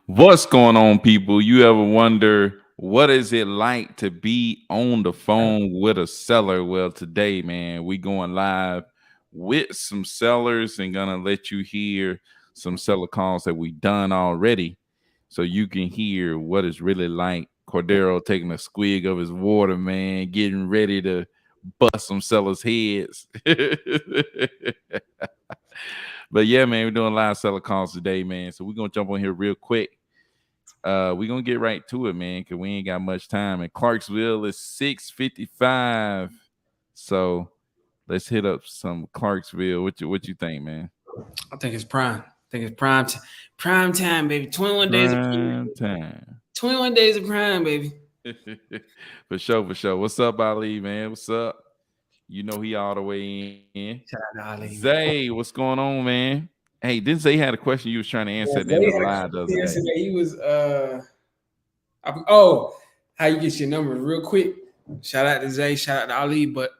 What's going on, people? You ever wonder what is it like to be on the phone with a seller? Well, today, man, we going live with some sellers and gonna let you hear some seller calls that we done already, so you can hear what it's really like. Cordero taking a squig of his water, man, getting ready to bust some sellers' heads. But yeah, man, we're doing live seller calls today, man. So we're gonna jump on here real quick. We're gonna get right to it, man, because we ain't got much time. And Clarksville is 6:55. So let's hit up some Clarksville. What you think, man? I think it's prime. I think it's prime time, baby. 21 days of Prime time. 21 days of prime, baby. For sure, for sure. What's up, Ali, man? What's up? You know he all the way in. Shout out to Ali. Zay, what's going on, man? Hey, didn't Zay had a question you was trying to answer at the end of the live the other day? He was how you get your numbers real quick. Shout out to Zay, shout out to Ali. But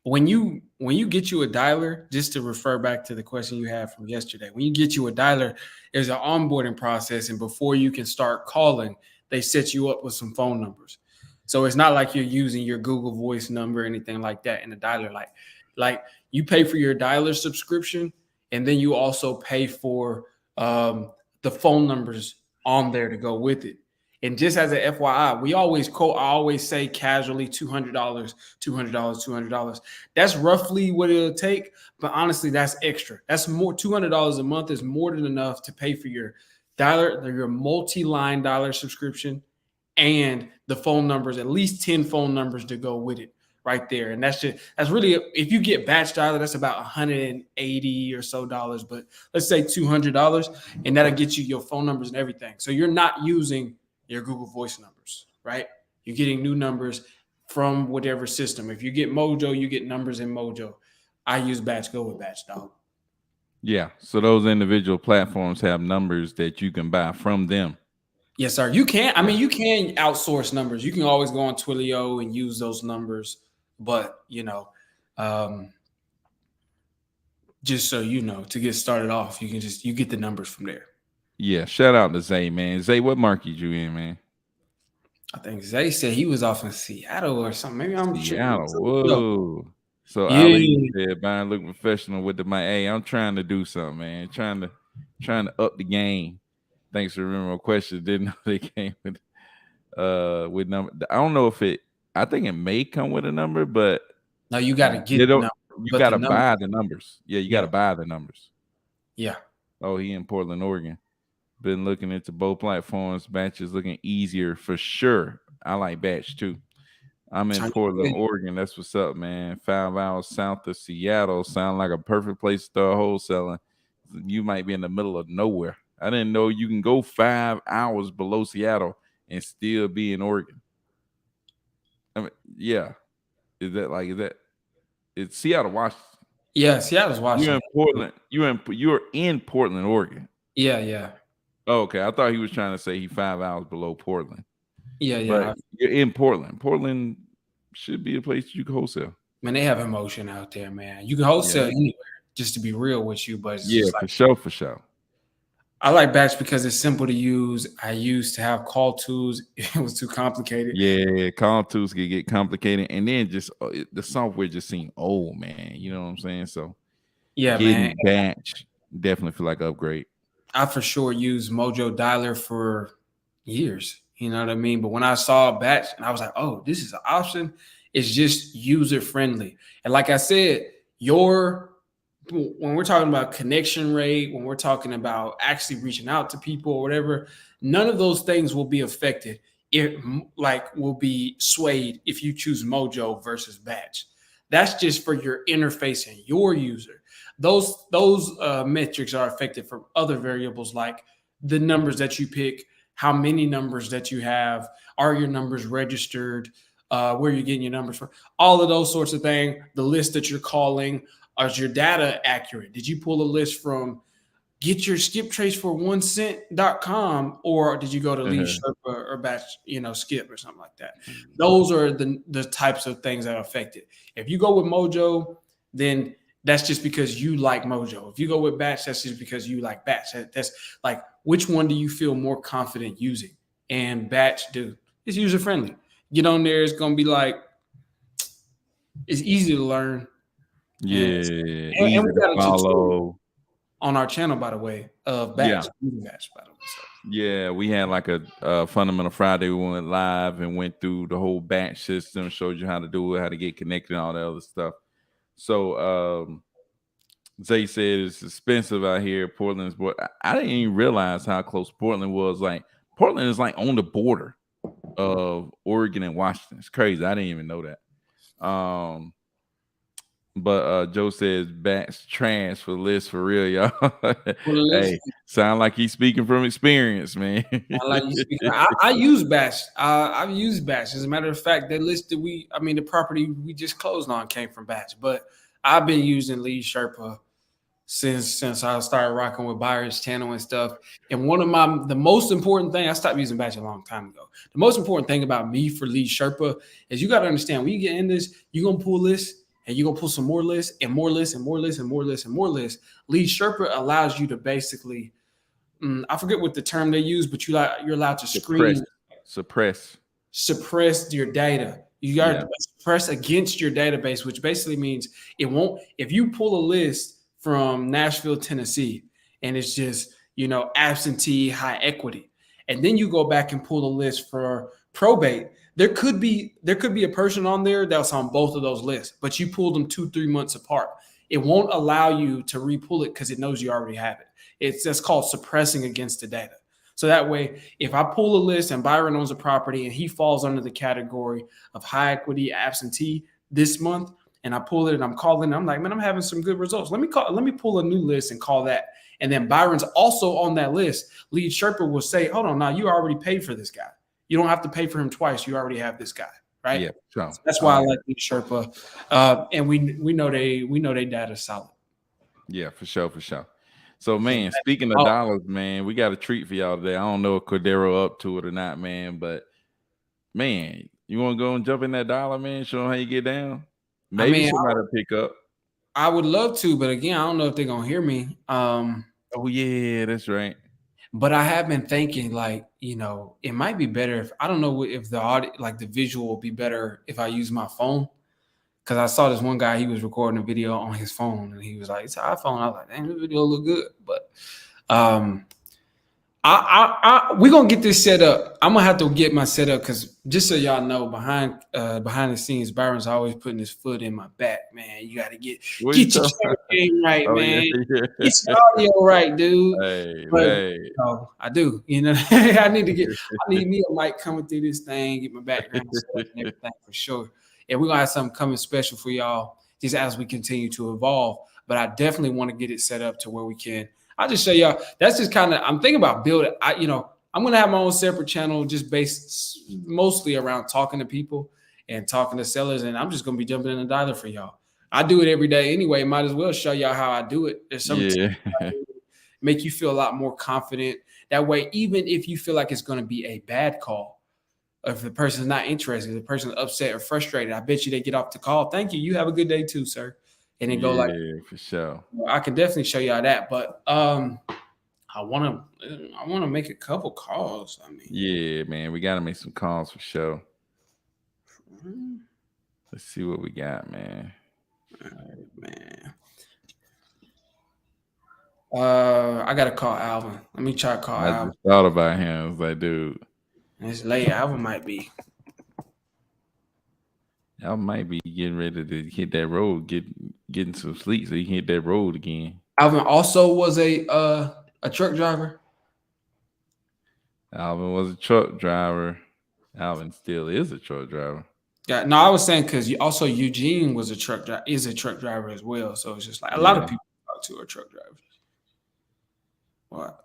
when you get you a dialer, just to refer back to the question you had from yesterday, when you get you a dialer, there's an onboarding process, and before you can start calling, they set you up with some phone numbers. So it's not like you're using your Google Voice number or anything like that in the dialer. Like you pay for your dialer subscription, and then you also pay for the phone numbers on there to go with it. And just as an FYI, I always say casually $200, $200. That's roughly what it'll take. But honestly, that's extra. That's more. $200 a month is more than enough to pay for your dialer, your multi-line dialer subscription, and the phone numbers, at least 10 phone numbers to go with it right there. And that's really, if you get batch dialer, that's about $180 or so dollars, but let's say $200, and that'll get you your phone numbers and everything. So you're not using your Google Voice numbers, right? You're getting new numbers from whatever system. If you get Mojo, you get numbers in Mojo. I use batch, go with batch, dog. Yeah. So those individual platforms have numbers that you can buy from them. Yes, sir. You can. I mean, you can outsource numbers. You can always go on Twilio and use those numbers. But, just so you know, to get started off, you get the numbers from there. Yeah. Shout out to Zay, man. Zay, what market you in, man? I think Zay said he was off in Seattle or something. Maybe I'm Seattle. Whoa. So Ali said, "Buying look professional with the mic." Hey, I'm trying to do something, man. Trying to up the game. Thanks for remembering my question. Didn't know they came with number. I don't know if it. I think it may come with a number, but no, you got to get the number. You got to buy the numbers. Yeah, you got to buy the numbers. Yeah. Oh, he in Portland, Oregon. Been looking into both platforms. Batch is looking easier for sure. I like Batch too. I'm in Portland, Oregon. That's what's up, man. 5 hours south of Seattle. Sound like a perfect place to start wholesaling. You might be in the middle of nowhere. I didn't know you can go 5 hours below Seattle and still be in Oregon. I mean, yeah. It's Seattle, Washington? Yeah, Seattle's Washington. You're in Portland. You're in Portland, Oregon. Yeah. Oh, okay. I thought he was trying to say he's 5 hours below Portland. Yeah. But you're in Portland. Portland should be a place you can wholesale. Man, they have emotion out there, man. You can wholesale anywhere, just to be real with you. But it's for sure. I like Batch because it's simple to use. I used to have call tools. It was too complicated. Yeah, call tools can get complicated. And then just the software just seemed old, man. You know what I'm saying? So yeah, getting Batch definitely feel like an upgrade. I for sure used Mojo Dialer for years. You know what I mean? But when I saw Batch, and I was like, oh, this is an option. It's just user friendly. And like I said, when we're talking about connection rate, when we're talking about actually reaching out to people or whatever, none of those things will be affected. It will be swayed if you choose Mojo versus Batch. That's just for your interface and your user. Those metrics are affected from other variables like the numbers that you pick, how many numbers that you have, are your numbers registered, where you're getting your numbers from, all of those sorts of things, the list that you're calling. Is your data accurate? Did you pull a list from getyourskiptracefor1cent.com or did you go to Lead Sherpa or Batch, Skip or something like that? Those are the types of things that are affected. If you go with Mojo, then that's just because you like Mojo. If you go with Batch, that's just because you like Batch. That's like, which one do you feel more confident using? And Batch, dude, it's user friendly. Get on there, it's gonna be like, it's easy to learn. And, Yeah, and easy we to got a tutorial follow. on our channel, by the way, of Batch, Yeah. Batch, by the way. So. Yeah, we had like a Fundamental Friday. We went live and went through the whole batch system, showed you how to do it, how to get connected, and all that other stuff. So Zay said it's expensive out here. Portland's, but I didn't even realize how close Portland was. Like Portland is like on the border of Oregon and Washington. It's crazy. I didn't even know that. But Joe says batch trash for list for real, y'all. Hey, sound like he's speaking from experience, man. I use Batch. I've used Batch. As a matter of fact, that list that the property we just closed on came from Batch. But I've been using Lead Sherpa since I started rocking with Byron's channel and stuff. And the most important thing, I stopped using Batch a long time ago. The most important thing about me for Lead Sherpa is you got to understand, when you get in this, you're gonna pull lists. And you're gonna pull some more lists and more lists and more lists and more lists and more lists. Lead Sherpa allows you to basically, I forget what the term they use, but you're allowed to suppress your data. You got to suppress against your database, which basically means it won't. If you pull a list from Nashville, Tennessee, and it's just absentee, high equity, and then you go back and pull a list for probate, there could be a person on there that's on both of those lists, but you pulled them 2-3 months apart. It won't allow you to re-pull it because it knows you already have it. It's just called suppressing against the data. So that way, if I pull a list and Byron owns a property and he falls under the category of high equity absentee this month, and I pull it and I'm calling, I'm like, man, I'm having some good results. Let me pull a new list and call that. And then Byron's also on that list. Lead Sherpa will say, hold on, now you already paid for this guy. You don't have to pay for him twice. You already have this guy, right? Yeah, sure. So that's why I like Lead Sherpa. And we know they data solid. Yeah, for sure. So, man, speaking of dollars, man, we got a treat for y'all today. I don't know if Cordero up to it or not, man, but, man, you want to go and jump in that dollar, man? Show them how you get down? Maybe somebody pick up. I would love to, but again, I don't know if they're going to hear me. Oh, yeah, that's right. But I have been thinking, like, it might be better if, I don't know if the audio, like the visual will be better if I use my phone. Because I saw this one guy, he was recording a video on his phone and he was like, it's an iPhone. I was like, dang, the video look good. But we're gonna get this set up. I'm gonna have to get my setup because just so y'all know, behind the scenes, Byron's always putting his foot in my back, man. You gotta get your game right, man. Yeah. Get your audio right, dude. I do. I need me a mic coming through this thing, get my background set up and everything for sure. And we're gonna have something coming special for y'all just as we continue to evolve. But I definitely want to get it set up to where we can. I'll just show y'all. That's just kind of, I'm thinking about building. I'm going to have my own separate channel just based mostly around talking to people and talking to sellers. And I'm just going to be jumping in the dialer for y'all. I do it every day anyway. Might as well show y'all how I do it. There's something make you feel a lot more confident. That way, even if you feel like it's going to be a bad call, or if the person's not interested, the person's upset or frustrated, I bet you they get off the call. Thank you. You have a good day too, sir. And then go like, for sure. I can definitely show y'all that, but I want to make a couple calls. Yeah, man, we got to make some calls for sure. Let's see what we got, man. All right, man. I gotta call Alvin. Let me try to call Alvin. I just thought about him. I was like, dude, it's late. Alvin might be getting ready to hit that road, getting some sleep so he can hit that road again. Alvin also was a truck driver. Alvin was a truck driver. Alvin still is a truck driver. Yeah, no, I was saying because also Eugene was a truck driver as well. So it's just like a lot of people talk to are truck drivers. What?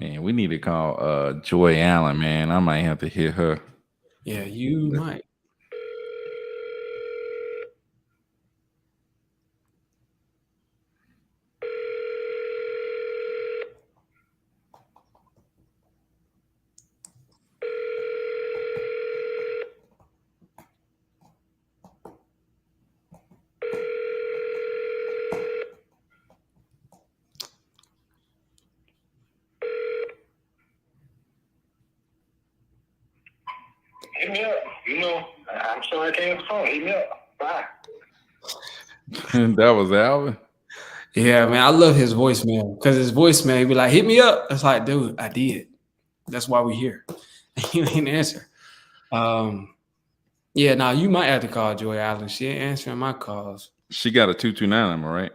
Man, we need to call Joy Allen, man. I might have to hit her. Yeah, you might. Somebody came to the phone. Hit me up. Bye. That was Alvin. Yeah, man, I love his voicemail because his voicemail, he be like, hit me up. It's like, dude, I did. That's why we here. You ain't answer. Yeah, now you might have to call Joy Allen. She ain't answering my calls. She got a 229 number, right?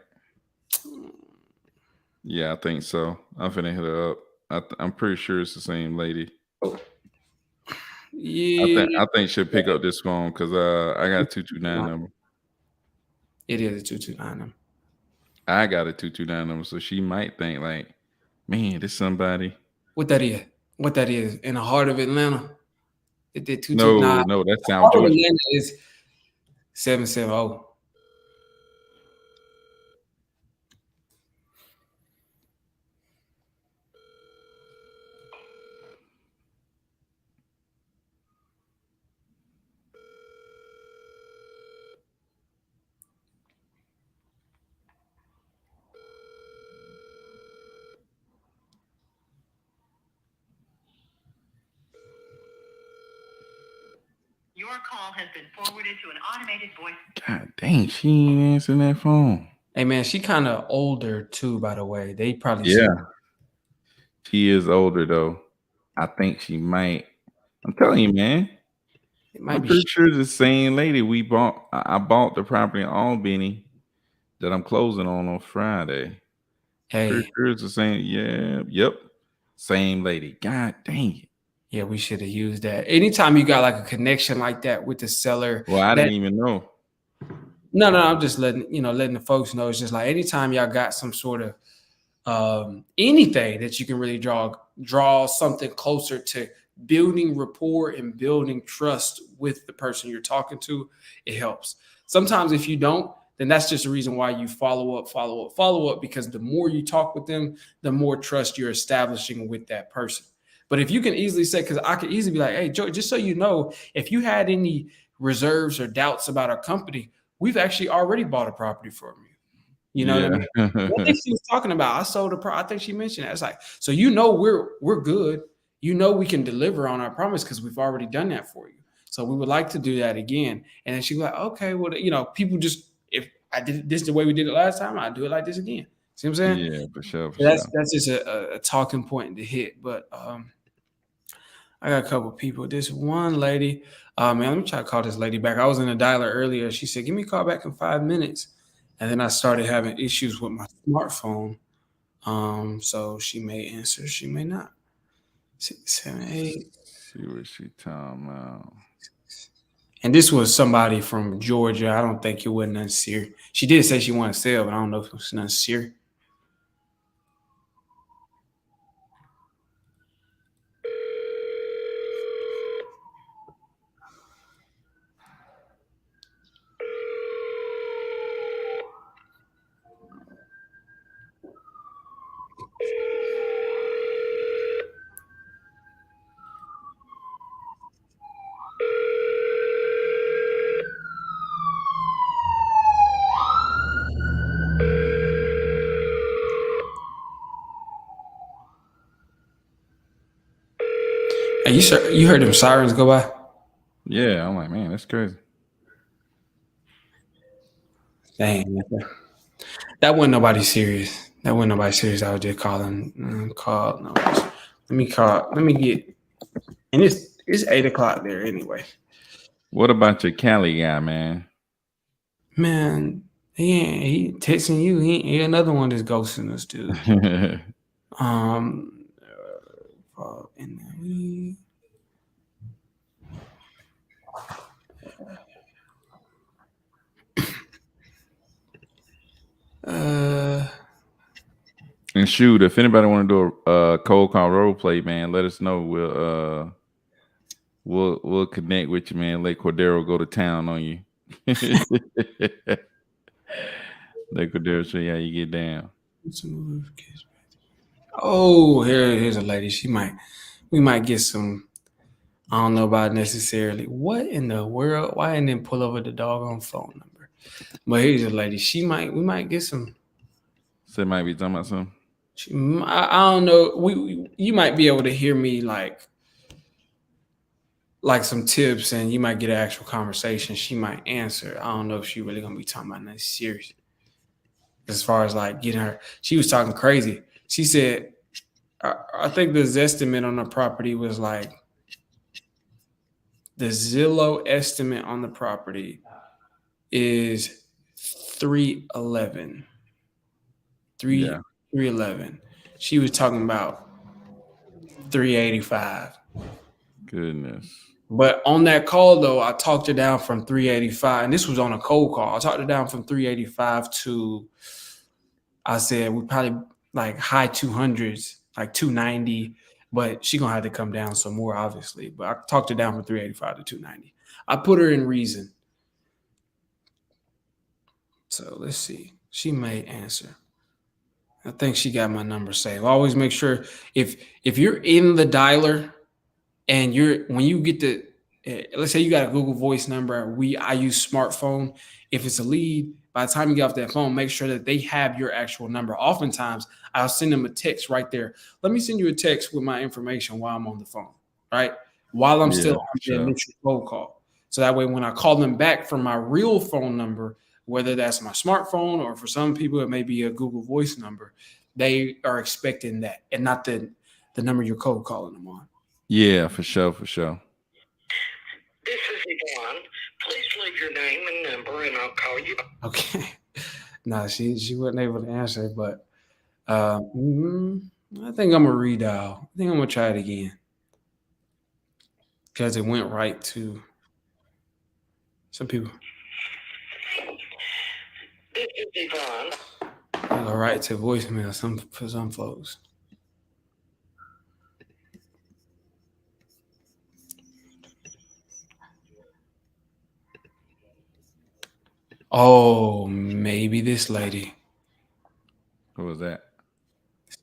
Yeah, I think so. I'm finna hit her up. I'm pretty sure it's the same lady. Yeah, I think she'll pick up this phone because I got a 229 number. It is a 229 number. I got a 229 number, so she might think like, man, this somebody. What that is? What that is? In the heart of Atlanta? It did 229. No, that's South Georgia. Atlanta is 770. Your call has been forwarded to an automated voice. God dang, she ain't answering that phone. Hey man, she kind of older too, by the way. They probably She is older though. I think she might. I'm telling you, man. I'm pretty sure it's the same lady we bought. I bought the property in Albany that I'm closing on Friday. Hey, pretty sure it's the same. Yeah, yep, same lady. God dang it. Yeah, we should have used that. Anytime you got like a connection like that with the seller. Well, I didn't even know. No, I'm just letting the folks know. It's just like anytime y'all got some sort of anything that you can really draw something closer to building rapport and building trust with the person you're talking to, it helps. Sometimes if you don't, then that's just a reason why you follow up, because the more you talk with them, the more trust you're establishing with that person. But if you can easily say, because I could easily be like, hey, Joe, just so you know, if you had any reserves or doubts about our company, we've actually already bought a property from you. You know what I mean? What think she was talking about? I sold a property. I think she mentioned that. It's like, so we're good. You know we can deliver on our promise because we've already done that for you. So we would like to do that again. And then she was like, okay, well, people just, if I did this the way we did it last time, I'll do it like this again. See what I'm saying? Yeah, for sure. That's just a talking point to hit. But I got a couple people. This one lady, man, let me try to call this lady back. I was in a dialer earlier. She said, give me a call back in 5 minutes. And then I started having issues with my smartphone. So she may answer, she may not. 6, 7, 8. See what she talking about. And this was somebody from Georgia. I don't think it was nothing serious. She did say she wanted to sell, but I don't know if it was nothing serious. Hey, you heard them sirens go by? Yeah, I'm like, man, that's crazy. Dang, that wasn't nobody serious. I was just calling. No. Let me get. And it's 8 o'clock there anyway. What about your Cali guy, man? Man, he texting you. He another one that's ghosting us, dude. And shoot, if anybody want to do a cold call role play, man, let us know. We'll connect with you, man. Let Cordero go to town on you. Let Cordero show you how you get down. Oh, here's a lady. We might get some. I don't know about necessarily. What in the world? Why didn't they pull over the doggone phone number? But here's a lady. We might get some. So it might be talking about something. I don't know. You might be able to hear me like like some tips, and you might get an actual conversation. She might answer. I don't know if she really gonna be talking about nothing serious. As far as like getting her, she was talking crazy. She said, I think the estimate on the property was like the Zillow estimate on the property is 311. Yeah. 311. She was talking about 385. Goodness. But on that call though, I talked her down from 385, and this was on a cold call. I talked her down from 385 to, I said we probably like high 200s, like 290, but she gonna have to come down some more, obviously. But I talked her down from 385 to 290. I put her in reason. So let's see. She may answer. I think she got my number saved. Always make sure if you're in the dialer and when you get the let's say you got a Google Voice number, I use smartphone. If it's a lead, by the time you get off that phone, make sure that they have your actual number. Oftentimes, I'll send them a text right there. Let me send you a text with my information while I'm on the phone, right? While I'm still on the initial phone call. So that way, when I call them back from my real phone number, whether that's my smartphone or for some people, it may be a Google Voice number, they are expecting that and not the number you're cold calling them on. Yeah, for sure, for sure. This is Yvonne. Please leave your name and number, and I'll call you. Okay. No, she wasn't able to answer, but I think I'm gonna redial. I think I'm gonna try it again because it went right to some people. This is Yvonne. I'll go right to voicemail for some folks. Oh, maybe this lady. Who was that?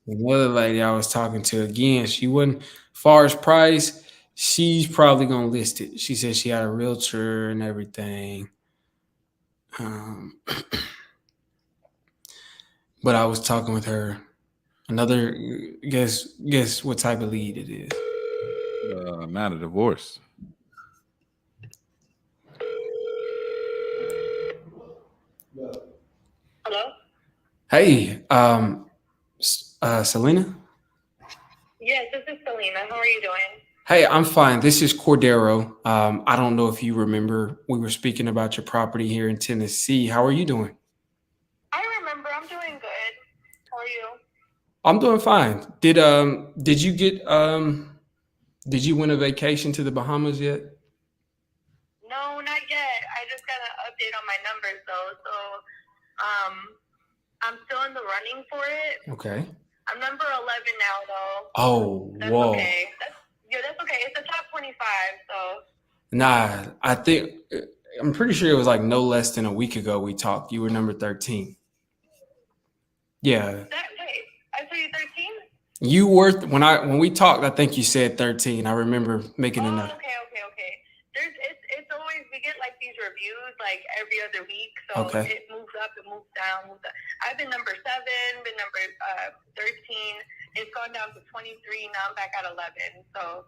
Another lady I was talking to again. She wasn't far as price. She's probably gonna list it. She said she had a realtor and everything. But I was talking with her. Another guess what type of lead it is. Not a divorce. Hello? Hey, Selena? Yes, this is Selena. How are you doing? Hey, I'm fine. This is Cordero. I don't know if you remember, we were speaking about your property here in Tennessee. How are you doing? I remember. I'm doing good. How are you? I'm doing fine. Did you win a vacation to the Bahamas yet? No, not yet. I just got an update on my numbers though. So I'm still in the running for it. Okay. I'm number 11 now though. Oh, That's whoa. okay. That's okay. It's the top 25, so. Nah, I'm pretty sure it was like no less than a week ago we talked. You were number 13. Yeah. Wait, I saw you 13? You were when we talked, I think you said 13. I remember making a note. Okay. It's always, we get like these reviews like every other week, so Okay. it moves up, it moves down, I've been number 7, been number 13. It's gone down to 23. Now I'm back at 11. So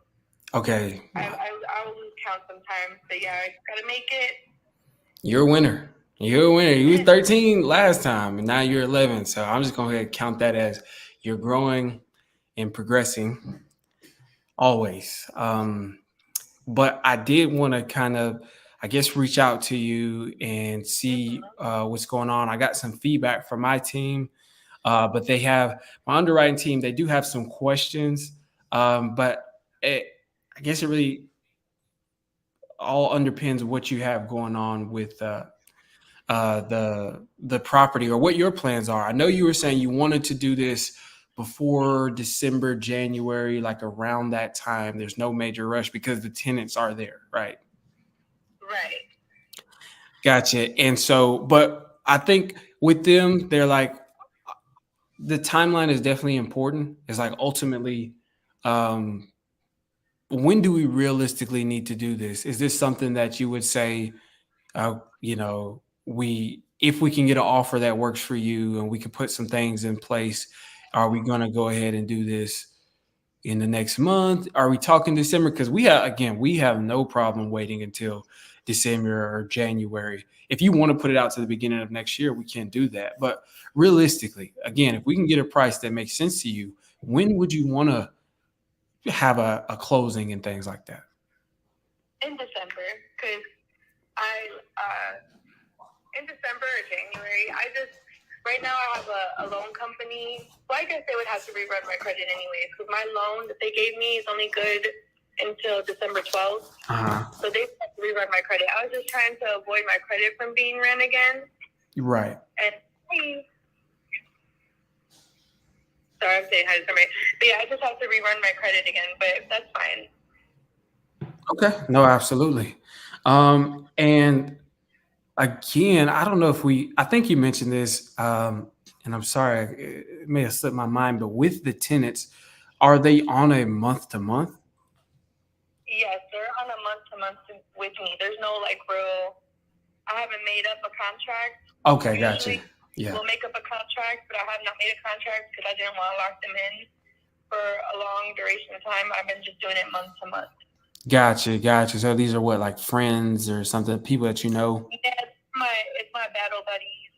Okay. I'll lose count sometimes, but yeah, I gotta make it. You're a winner. You're a winner. You were 13 last time, and now you're 11. So I'm just going to count that as you're growing and progressing always. But I did want to kind of, I guess, reach out to you and see what's going on. I got some feedback from my team, but my underwriting team, they do have some questions, but I guess it really all underpins what you have going on with the property or what your plans are. I know you were saying you wanted to do this before December, January, like around that time. There's no major rush because the tenants are there, right? Right. Gotcha. And so, but I think with them, they're like, the timeline is definitely important. It's like ultimately, when do we realistically need to do this? Is this something that you would say, if we can get an offer that works for you and we can put some things in place, are we going to go ahead and do this in the next month? Are we talking December? Because we have no problem waiting until December or January. If you want to put it out to the beginning of next year, we can do that. But realistically, again, if we can get a price that makes sense to you, when would you want to have a closing and things like that? In December, because in December or January, right now I have a loan company. So I guess they would have to rerun my credit anyways, because my loan that they gave me is only good until December 12th. So they have to rerun my credit. I was just trying to avoid my credit from being run again. Right. And sorry, I'm saying hi to somebody. But yeah, I just have to rerun my credit again, but that's fine. Okay. No, absolutely. And again, I don't know if I think you mentioned this, and I'm sorry, it may have slipped my mind, but with the tenants, are they on a month to month? Yes, they're on a month to month with me. There's no I haven't made up a contract. Okay, gotcha. Yeah. We'll make up a contract, but I have not made a contract because I didn't want to lock them in for a long duration of time. I've been just doing it month to month. Gotcha. So these are what, like friends or something, people that you know? Yeah, it's my battle buddies.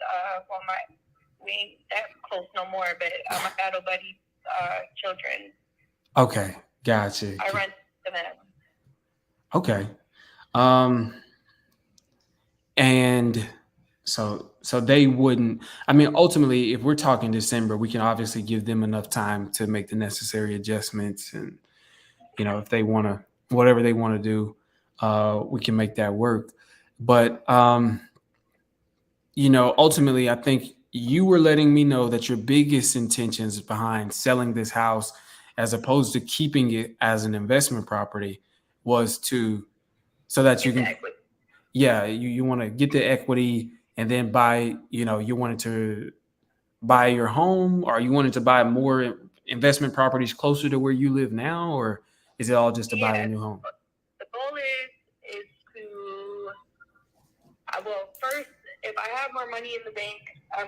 We ain't that close no more, but my battle buddies' children. Okay, gotcha. I rent to them. Okay. And so they wouldn't, I mean, ultimately, if we're talking December, we can obviously give them enough time to make the necessary adjustments. And, if they want to, whatever they want to do, we can make that work. But, ultimately, I think you were letting me know that your biggest intentions behind selling this house, as opposed to keeping it as an investment property, was so that you can, you want to get the equity and then buy, you wanted to buy your home, or you wanted to buy more investment properties closer to where you live now, or is it all just to buy a new home? The goal is to, first, if I have more money in the bank, an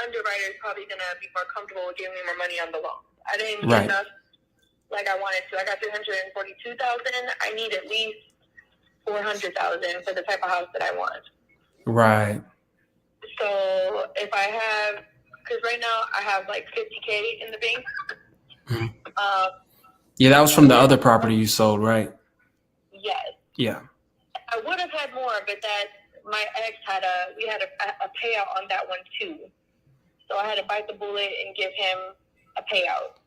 underwriter is probably going to be more comfortable with giving me more money on the loan. I didn't get enough like I wanted to. I got $342,000. I need at least $400,000 for the type of house that I want. Right. So if I have, because right now I have like $50K in the bank. Mm-hmm. That was from the other property you sold, right? Yes. Yeah. I would have had more, but my ex we had a payout on that one too. So I had to bite the bullet and give him a payout.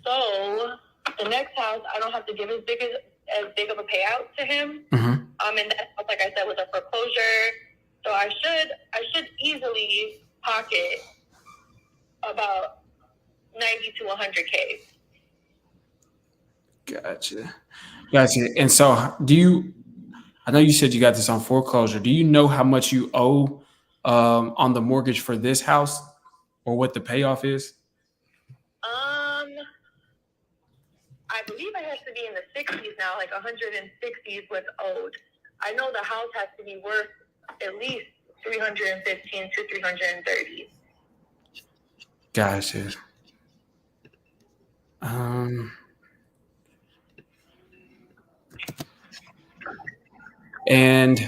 So the next house, I don't have to give as big of a payout to him. Mm-hmm. And that house, like I said, was a foreclosure. So I should easily pocket about 90 to 100K. Gotcha. And so I know you said you got this on foreclosure. Do you know how much you owe on the mortgage for this house, or what the payoff is? I believe it has to be in the 60s now, like 160 is what's owed. I know the house has to be worth at least 315 to 330. Gotcha. And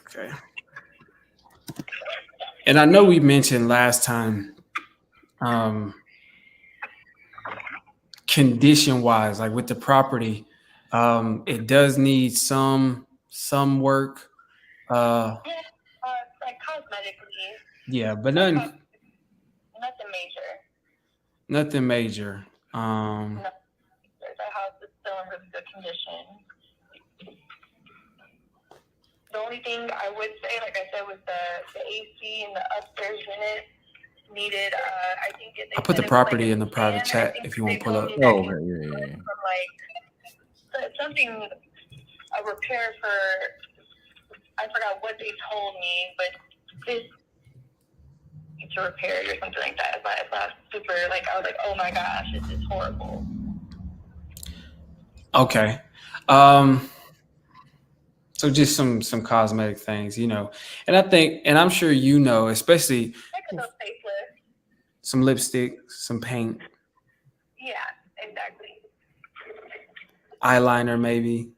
okay. And I know we mentioned last time, condition wise, like with the property, it does need some work. Like cosmetically. Yeah, but nothing major. Nothing major. No, the house is still in really good condition. The only thing I would say, like I said, was the AC in the upstairs unit needed. I think I'll put the property in the private chat if you want to pull up. Oh, yeah. Like something, a repair for, I forgot what they told me, but this to repair it or something like that. It's not super, I was like, oh my gosh, this is horrible. Okay. So just some cosmetic things, and I think, and I'm sure especially. some lipstick, some paint. Yeah, exactly. Eyeliner, maybe.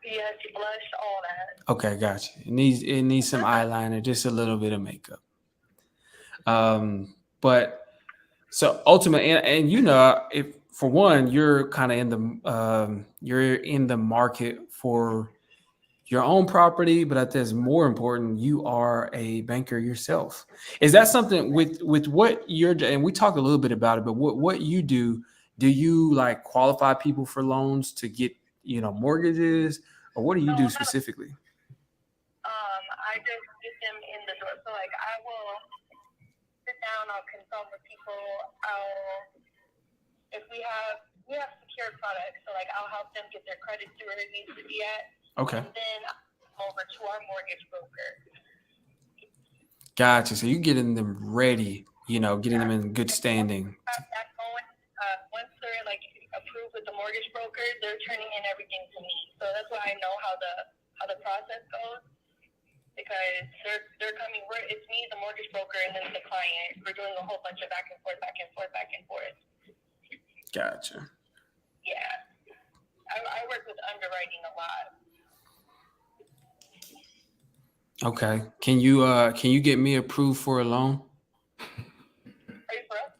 Yes, blush, all that. Okay, gotcha. It needs some eyeliner, just a little bit of makeup. But so ultimately, and you know, if for one, you're kind of in the market for your own property, but I think it's more important, you are a banker yourself. Is that something with what you're, and we talked a little bit about it, but what you do you like qualify people for loans to get, mortgages, or what do you do specifically? I just get them in the door. So like I will sit down, I'll consult with people, if we have secured products, so like I'll help them get their credit to where it needs to be at. Okay. And then I'll over to our mortgage broker. Gotcha. So you're getting them ready, getting them in good standing. Once they're like approved with the mortgage broker, they're turning in everything to me. So that's why I know how the process goes. Because they're coming, it's me, the mortgage broker, and then the client. We're doing a whole bunch of back and forth. Gotcha. Yeah. I work with underwriting a lot. Okay. Can you get me approved for a loan? Are you for us?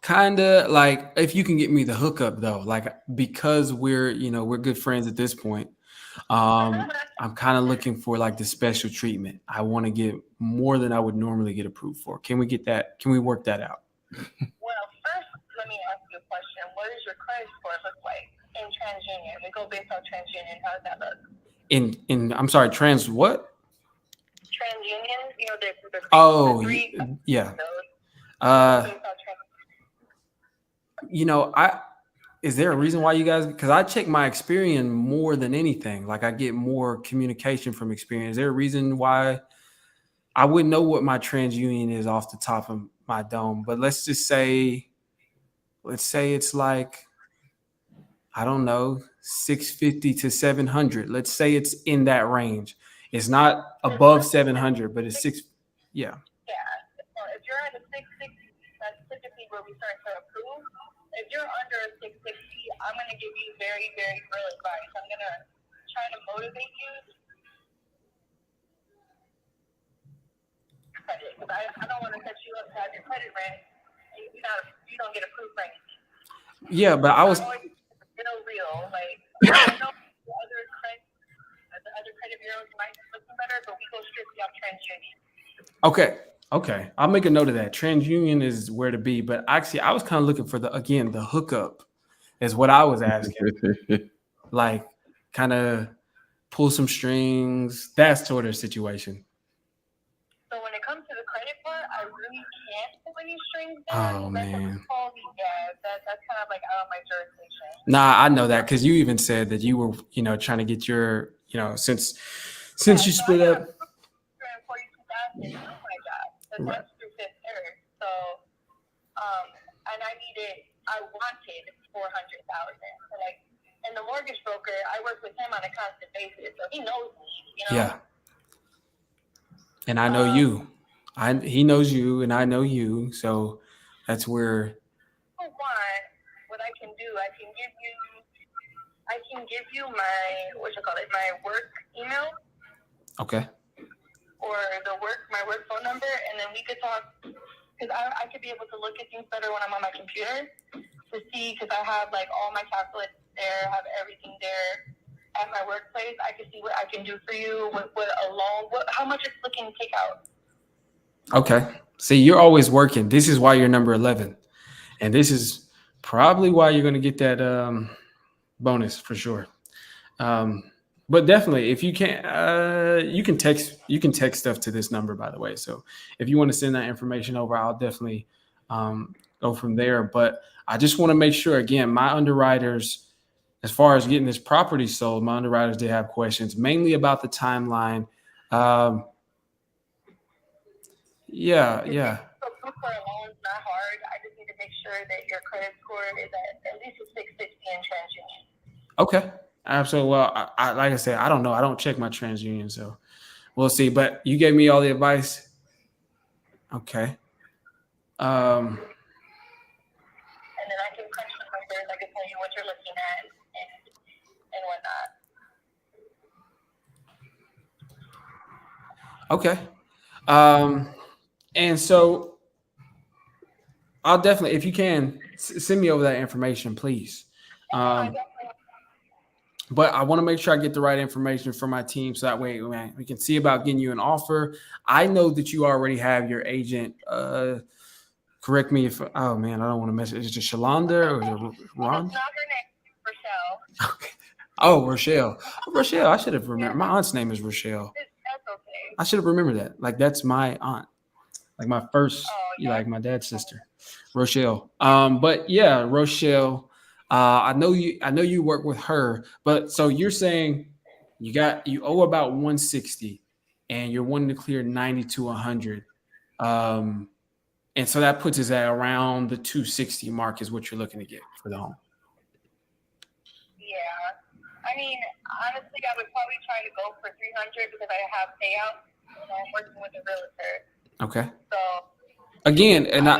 Kinda, like, if you can get me the hookup though, like, because we're good friends at this point. I'm kind of looking for like the special treatment. I want to get more than I would normally get approved for. Can we get that? Can we work that out? Well, first, let me ask you a question. What does your credit score look like in TransUnion? We go based on TransUnion. How does that look? I'm sorry, trans what? TransUnion, the Oh, three, yeah. Is there a reason why you guys, because I check my Experian more than anything. Like I get more communication from Experian. Is there a reason why I wouldn't know what my TransUnion is off the top of my dome? But let's say it's like, I don't know, 650 to 700. Let's say it's in that range. It's not above 700, but it's six. Yeah. Yeah. So if you're at a 660, that's typically where we start to approve. If you're under a 660, I'm going to give you very, very real advice. I'm going to try to motivate you. Because I don't want to set you up to have your credit ran and you don't get approved for anything. Yeah, but I was real. Like, I know the other credit bureaus might be looking better, but we go strictly off TransUnion. Okay. I'll make a note of that. TransUnion is where to be, but actually I was kind of looking for the hookup is what I was asking. Like kind of pull some strings, that sort of situation. So when it comes to the credit part, I really can't pull any strings down. Oh man. That's kind of like out of my jurisdiction. Nah, I know that because you even said that you were, trying to get your, since you split up. $142,000 to do my job. That's through Fifth Third. So, and I wanted $400,000. So like, and the mortgage broker, I work with him on a constant basis, so he knows me. Yeah. And I know you. He knows you, and I know you. So that's where. What I can do, I can give you my my work email. Okay. Or my work phone number, and then we could talk. Because I could be able to look at things better when I'm on my computer to see. Because I have like all my calculations there, have everything there at my workplace. I can see what I can do for you with a loan. How much it's looking to take out. Okay. See, you're always working. This is why you're number 11, and this is probably why you're going to get that bonus for sure. But definitely, if you can't, you can text stuff to this number, by the way. So if you want to send that information over, I'll definitely go from there. But I just want to make sure, again, my underwriters, as far as getting this property sold, my underwriters did have questions, mainly about the timeline. Yeah. So proof for a loan is not hard. I just need to make sure that your credit score is at least a 660 in TransUnion. Okay. Absolutely. Well, I like I said, I don't know. I don't check my TransUnion, so we'll see. But you gave me all the advice. Okay. Um, And then I can crunch the numbers. I can tell you what you're looking at and whatnot. okay. And so I'll definitely, if you can, send me over that information, please. But I want to make sure I get the right information for my team, so that way we can see about getting you an offer. I know that you already have your agent. Correct me if, oh man, I don't want to mess it. Is it Shalonda or is it Ron? It's not her name, Rochelle. Okay. Oh, Rochelle. Rochelle, I should have remembered. My aunt's name is Rochelle. That's okay. I should have remembered that. Like, that's my aunt. Like my first, like my dad's sister, Rochelle. But yeah, Rochelle. I know you work with her, but so you're saying you owe about 160 and you're wanting to clear 90 to 100. And so that puts us at around the 260 mark is what you're looking to get for the home. Yeah. I mean, honestly, I would probably try to go for 300 because I have payouts and I'm working with a realtor. Okay. So again, and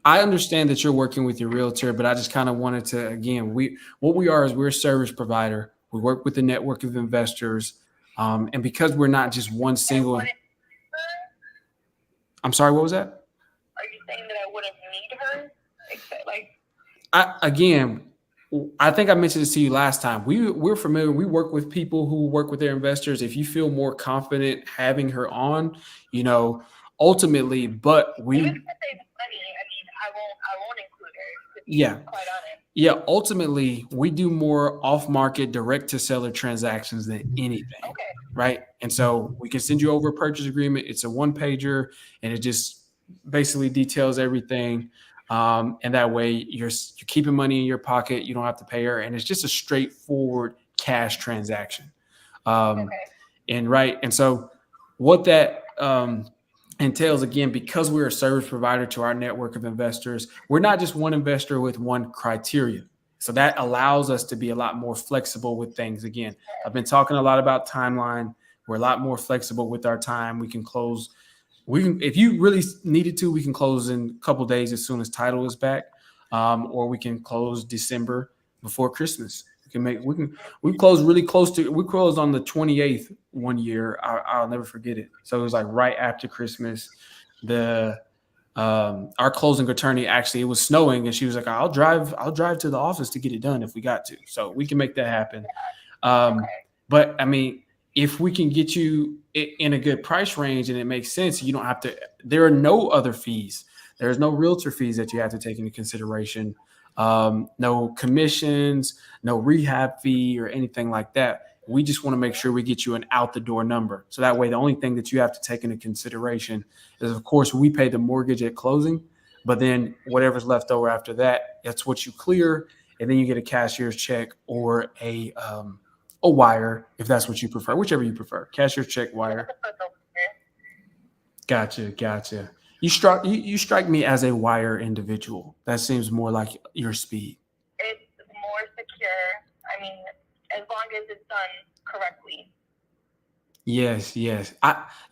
I understand that you're working with your realtor, but I just kind of wanted to, again, we're a service provider. We work with a network of investors. And because we're not just one single. I'm sorry, what was that? Are you saying that I wouldn't need her? I think I mentioned this to you last time. We're familiar. We work with people who work with their investors. If you feel more confident having her on, ultimately, but we. Even if I save money, I won't include her. To be Yeah. Quite honest. Yeah. Ultimately, we do more off-market, direct-to-seller transactions than anything. Okay. Right. And so we can send you over a purchase agreement. It's a one-pager, and it just basically details everything. And that way you're keeping money in your pocket. You don't have to pay her. And it's just a straightforward cash transaction. Okay. And so what that entails, again, because we're a service provider to our network of investors, we're not just one investor with one criteria. So that allows us to be a lot more flexible with things. Again, I've been talking a lot about timeline. We're a lot more flexible with our time. We can close. If you really needed to, we can close in a couple of days as soon as title is back, or we can close December before Christmas. We close really close to. We closed on the 28th one year. I'll never forget it. So it was like right after Christmas. Our closing attorney, actually, it was snowing, and she was like, "I'll drive to the office to get it done if we got to." So we can make that happen. But I mean, if we can get you in a good price range and it makes sense, you don't have to. There are no other fees. There's no realtor fees that you have to take into consideration. No commissions, no rehab fee or anything like that. We just want to make sure we get you an out the door number. So that way, the only thing that you have to take into consideration is, of course, we pay the mortgage at closing, but then whatever's left over after that, that's what you clear. And then you get a cashier's check or a wire, if that's what you prefer, whichever you prefer. Cashier's check, wire. Gotcha. You strike me as a wire individual. That seems more like your speed. It's more secure. I mean, as long as it's done correctly. Yes.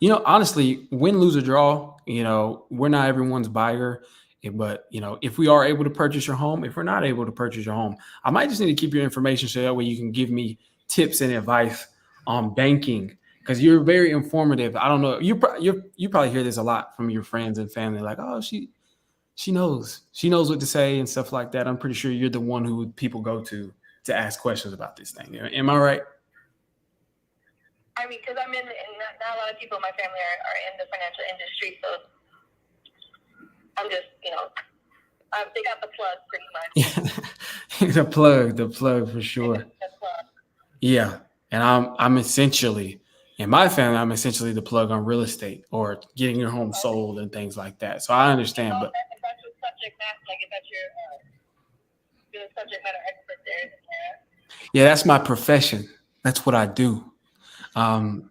Honestly, win, lose, or draw, we're not everyone's buyer. But, if we are able to purchase your home, if we're not able to purchase your home, I might just need to keep your information so that way you can give me tips and advice on banking, because you're very informative. I don't know. You probably hear this a lot from your friends and family, like, oh, she knows what to say and stuff like that. I'm pretty sure you're the one who people go to ask questions about this thing. Am I right? I mean, because I'm not a lot of people in my family are in the financial industry, so I'm just, they got the plug pretty much. The plug for sure. Yeah. And I'm essentially, in my family, I'm essentially the plug on real estate or getting your home sold and things like that. So I understand. But if that's your subject matter, like if that's your subject matter expert there. Yeah, that's my profession. That's what I do. That's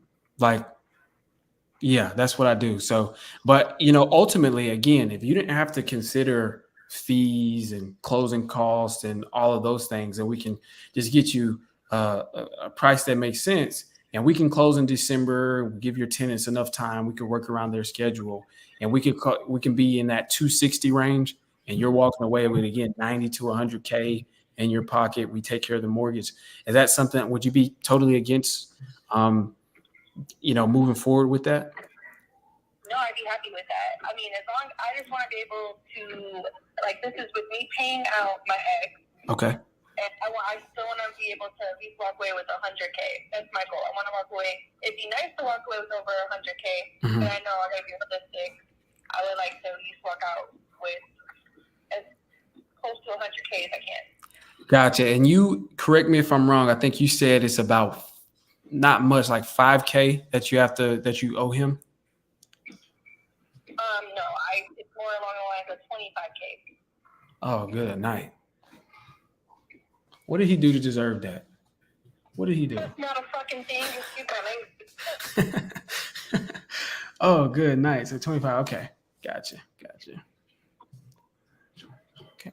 what I do. So, but ultimately, again, if you didn't have to consider fees and closing costs and all of those things, and we can just get you a price that makes sense, and we can close in December, give your tenants enough time, we can work around their schedule, and we can be in that 260 range, and you're walking away with, again, 90 to 100K in your pocket. We take care of the mortgage. Is that something? Would you be totally against, moving forward with that? No, I'd be happy with that. I mean, as long I just want to be able to, like, this is with me paying out my ex. Okay. And I still want to be able to at least walk away with 100K. That's my goal. I want to walk away. It'd be nice to walk away with over 100K, but I know I gotta be realistic. I would like to at least walk out with as close to 100K as I can. Gotcha. And you, correct me if I'm wrong, I think you said it's about not much, like 5K that you owe him. No, it's more along the lines of 25K. Oh, good night. What did he do to deserve that? What did he do? That's not a fucking thing. Excuse my language. Oh, good night. So 25. Okay. Gotcha.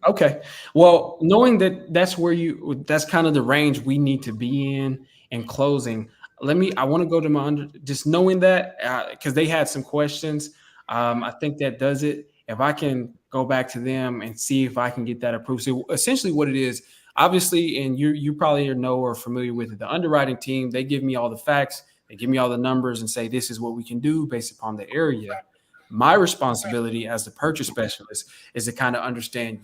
Okay. Well, knowing that that's kind of the range we need to be in closing. I want to go to just knowing that, because they had some questions. I think that does it. If I can go back to them and see if I can get that approved. So essentially what it is, obviously, and you probably are familiar with it, the underwriting team, they give me all the facts, they give me all the numbers and say, this is what we can do based upon the area. My responsibility as the purchase specialist is to kind of understand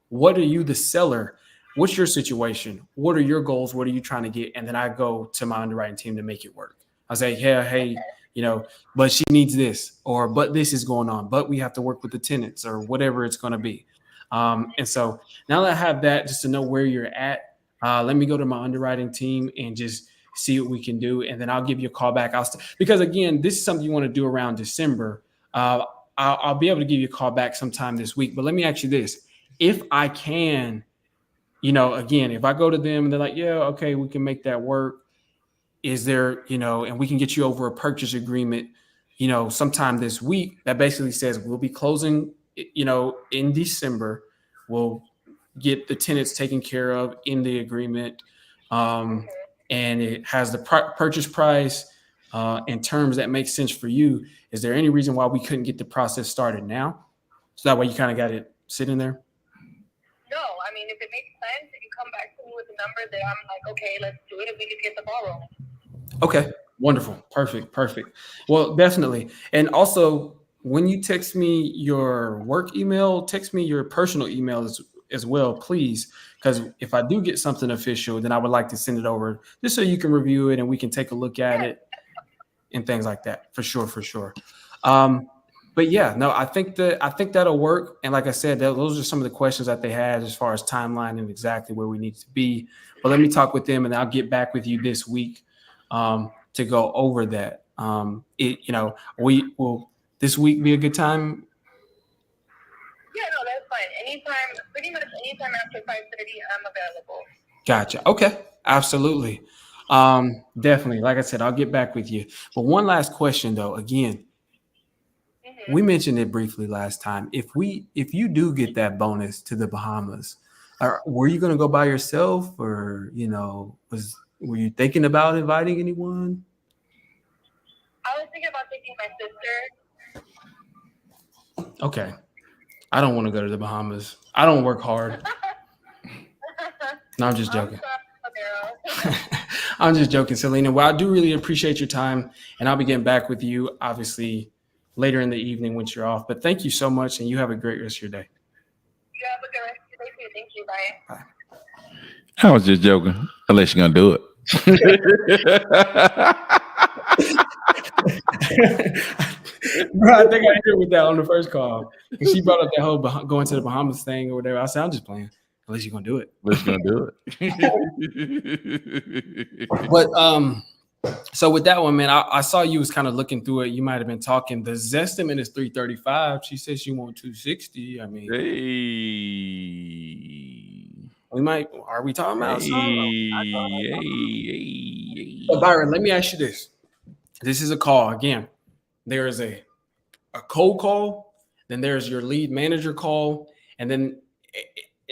what are you, the seller? What's your situation? What are your goals? What are you trying to get? And then I go to my underwriting team to make it work. I say, yeah, hey, but she needs this, or but this is going on, but we have to work with the tenants, or whatever it's going to be. And so now that I have that, just to know where you're at, let me go to my underwriting team and just see what we can do. And then I'll give you a call back. Because again, this is something you want to do around December. I'll be able to give you a call back sometime this week. But let me ask you this. If I can, again, if I go to them and they're like, yeah, okay, we can make that work. Is there, and we can get you over a purchase agreement, sometime this week that basically says we'll be closing, in December. We'll get the tenants taken care of in the agreement. And it has the purchase price and terms that make sense for you. Is there any reason why we couldn't get the process started now? So that way you kind of got it sitting there? No, I mean, if it makes sense, you come back to me with a number that I'm like, okay, let's do it, and we can get the ball rolling. Okay, wonderful. Perfect. Well, definitely. And also, when you text me your work email, text me your personal email as well, please. Because if I do get something official, then I would like to send it over just so you can review it and we can take a look at it and things like that. For sure. But yeah, no, I think that'll work. And like I said, those are some of the questions that they had as far as timeline and exactly where we need to be. But let me talk with them and I'll get back with you this week to go over that. We will this week be a good time? Yeah, no, that's fine. Pretty much anytime after 5:30, I'm available. Gotcha. Okay, absolutely. Definitely. Like I said, I'll get back with you. But one last question though, again, we mentioned it briefly last time. If you do get that bonus to the Bahamas, were you going to go by yourself, or were you thinking about inviting anyone? I was thinking about taking my sister. Okay. I don't want to go to the Bahamas. I don't work hard. No, I'm just joking. I'm just joking, Selena. Well, I do really appreciate your time, and I'll be getting back with you, obviously, later in the evening once you're off. But thank you so much, and you have a great rest of your day. You have a good rest of your day, too. Thank you. Bye. I was just joking, unless you're going to do it. Bro, I think I hit her with that on the first call. She brought up that whole going to the Bahamas thing or whatever. I said, I'm just playing. Unless you're going to do it. Unless you're going to do it. But so with that one, man, I saw you was kind of looking through it. You might have been talking. The Zestimate is 335. She says she want 260. I mean, are we talking about something? But Byron, let me ask you this. This is a call. Again, there is a cold call, then there's your lead manager call, and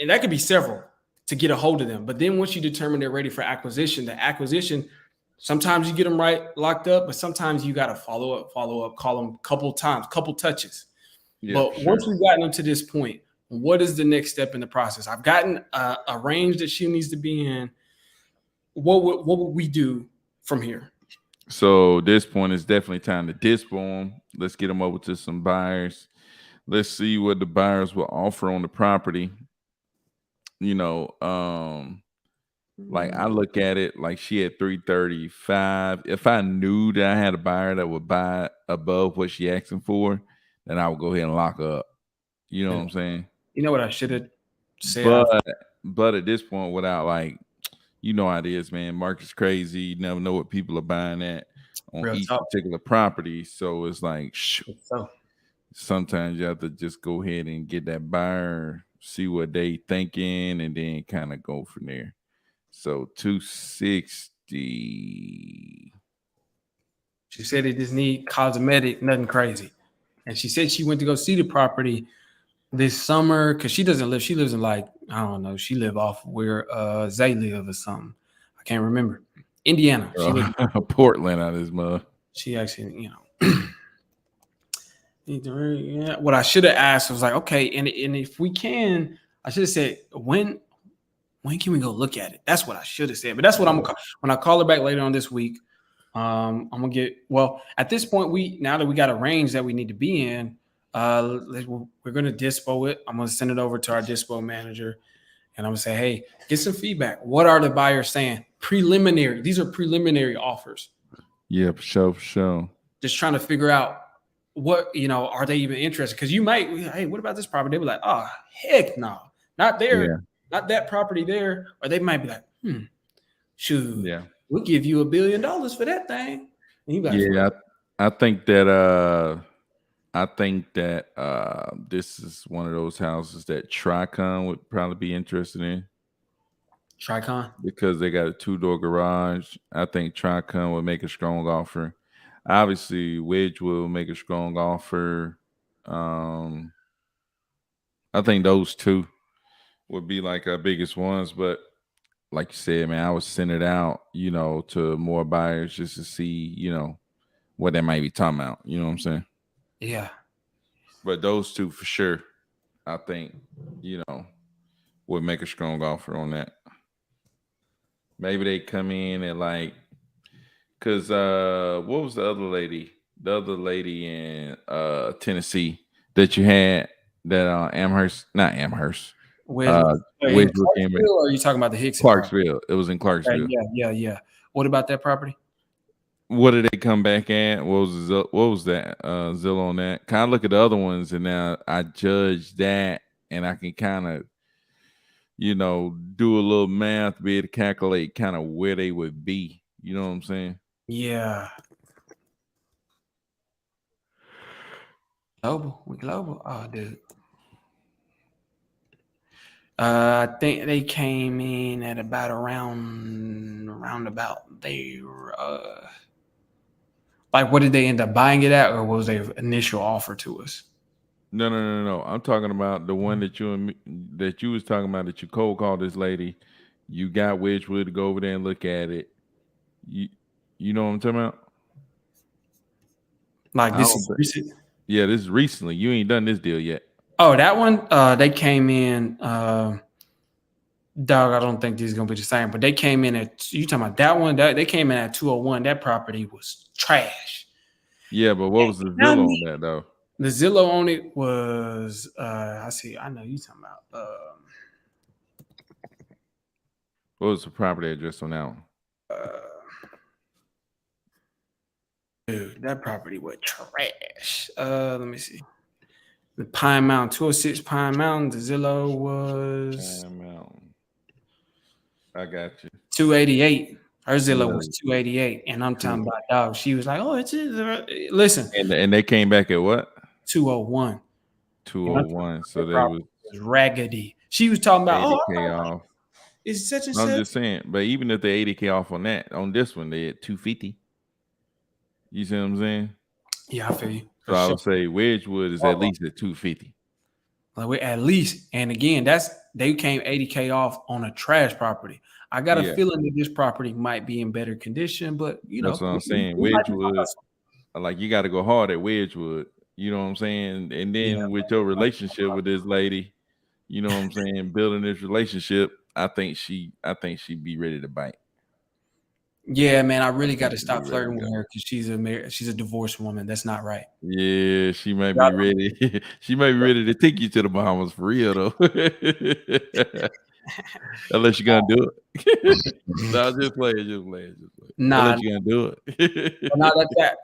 that could be several to get a hold of them. But then once you determine they're ready for acquisition, the acquisition Sometimes you get them right locked up, but sometimes you got to follow up, call them a couple times, couple touches. Yeah, but sure. Once we've gotten them to this point, what is the next step in the process? I've gotten a range that she needs to be in. What would we do from here? So this point is definitely time to dispo them. Let's get them over to some buyers. Let's see what the buyers will offer on the property. You know, like I look at it like she had 335. If I knew that I had a buyer that would buy above what she asking for, then I would go ahead and lock her up. You know what I'm saying? You know what I should have said? But at this point, without like, you know how it is, man. Market's crazy. You never know what people are buying at on Real each talk. particular property. So it's like, So sometimes you have to just go ahead and get that buyer, see what they thinking, and then kind of go from there. So 260. She said it just need cosmetic, nothing crazy. And she said she went to go see the property this summer because she doesn't live. She lives in like, I don't know. She live off where Zay live or something. I can't remember. Indiana. She lives Portland out of this mug. She actually, what I should have asked was like, okay, and if we can, I should have said, when can we go look at it? That's what I should have said. But that's what I'm gonna call when I call her back later on this week. I'm gonna get at this point, now that we got a range that we need to be in, we're gonna dispo it. I'm gonna send it over to our dispo manager, and I'm gonna say, hey, get some feedback. What are the buyers saying? Preliminary. These are preliminary offers. Yeah, for sure. Just trying to figure out what, are they even interested? Because you might, hey, what about this property? They be like, oh, heck no, not there, not that property there. Or they might be like, shoot, we'll give you $1 billion for that thing. And you be like, I think that this is one of those houses that Tricon would probably be interested in. Tricon? Because they got a 2-door garage. I think Tricon would make a strong offer. Obviously, Wedge will make a strong offer. I think those two would be like our biggest ones. But like you said, man, I would send it out, to more buyers just to see, what they might be talking about. You know what I'm saying? Yeah. But those two for sure, I think, would make a strong offer on that. Maybe they come in at like, because what was the other lady? The other lady in Tennessee that you had that not Amherst. Clarksville, or are you talking about the Hicks? Clarksville. Property? It was in Clarksville. Yeah. What about that property? What did they come back at? What was that Zillow on that? Kind of look at the other ones, and now I judge that, and I can kind of, do a little math, be able to calculate kind of where they would be. You know what I'm saying? Yeah. Global. Oh, dude. I think they came in at about around about there. Like, what did they end up buying it at, or was their initial offer to us? No. I'm talking about the one that you was talking about, that you cold called this lady. You got Wedgewood to go over there and look at it. You know what I'm talking about? Like, this is recent? Yeah, this is recently. You ain't done this deal yet. Oh, that one, they came in, dog, I don't think these are going to be the same, but they came in at, you talking about that one? They came in at 201. That property was trash. Yeah, but what was the Zillow on that, though? The Zillow on it was, I know you talking about. What was the property address on that one? Dude, that property was trash. Let me see. The Pine Mountain, 206 Pine Mountain. The Zillow was Pine Mountain. I got you. 288. Her Zillow was 288, and I'm talking about, dog. She was like, "Oh, it's listen." And they came back at what? 201. 201. So that was raggedy. She was talking about 80K off. It's such and such. I'm just saying, but even if they're 80K off on that, on this one, they at 250. You see what I'm saying? Yeah, I feel you. So I would say Wedgewood is at least at 250. Like, at least, and again, they came 80K off on a trash property. I got a feeling that this property might be in better condition, but that's what I'm saying. Wedgewood, like you got to go hard at Wedgewood. You know what I'm saying? And then with your relationship with this lady, you know what I'm saying, building this relationship, I think she be ready to bite. Yeah, man, I really got to stop flirting with her because she's a divorced woman. That's not right. Yeah, she might be ready. She might be ready to take you to the Bahamas for real though. Unless you're gonna do it. No, just play it. Nah, unless you're gonna do it. Not like that.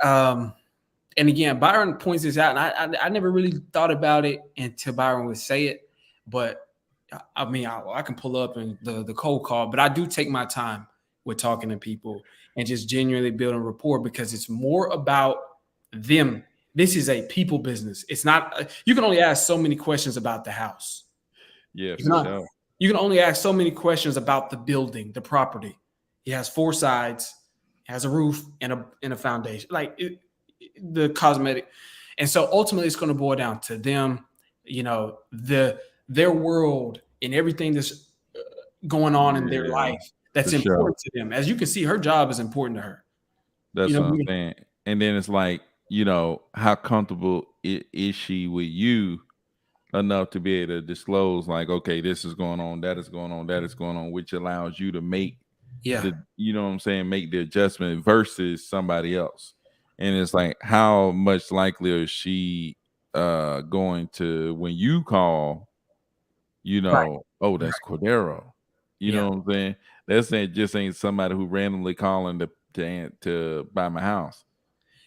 And again, Byron points this out, and I never really thought about it until Byron would say it. But I mean, I can pull up and the cold call, but I do take my time with talking to people and just genuinely building rapport because it's more about them. This is a people business. It's not. You can only ask so many questions about the house. Yeah, for sure. You can only ask so many questions about the building, the property. It has 4 sides, has a roof and a foundation, like the cosmetic. And so ultimately it's going to boil down to them, you know, their world and everything that's going on in their life that's important to them. As you can see, her job is important to her. That's what I'm saying. And then it's like, you know, how comfortable is she with you enough to be able to disclose, like, okay, this is going on, that is going on, that is going on, which allows you to make you know what I'm saying, make the adjustment versus somebody else. And it's like, how much likely is she going to, when you call, you know, oh, that's Cordero. You know what I'm saying? That's just ain't somebody who randomly calling to buy my house.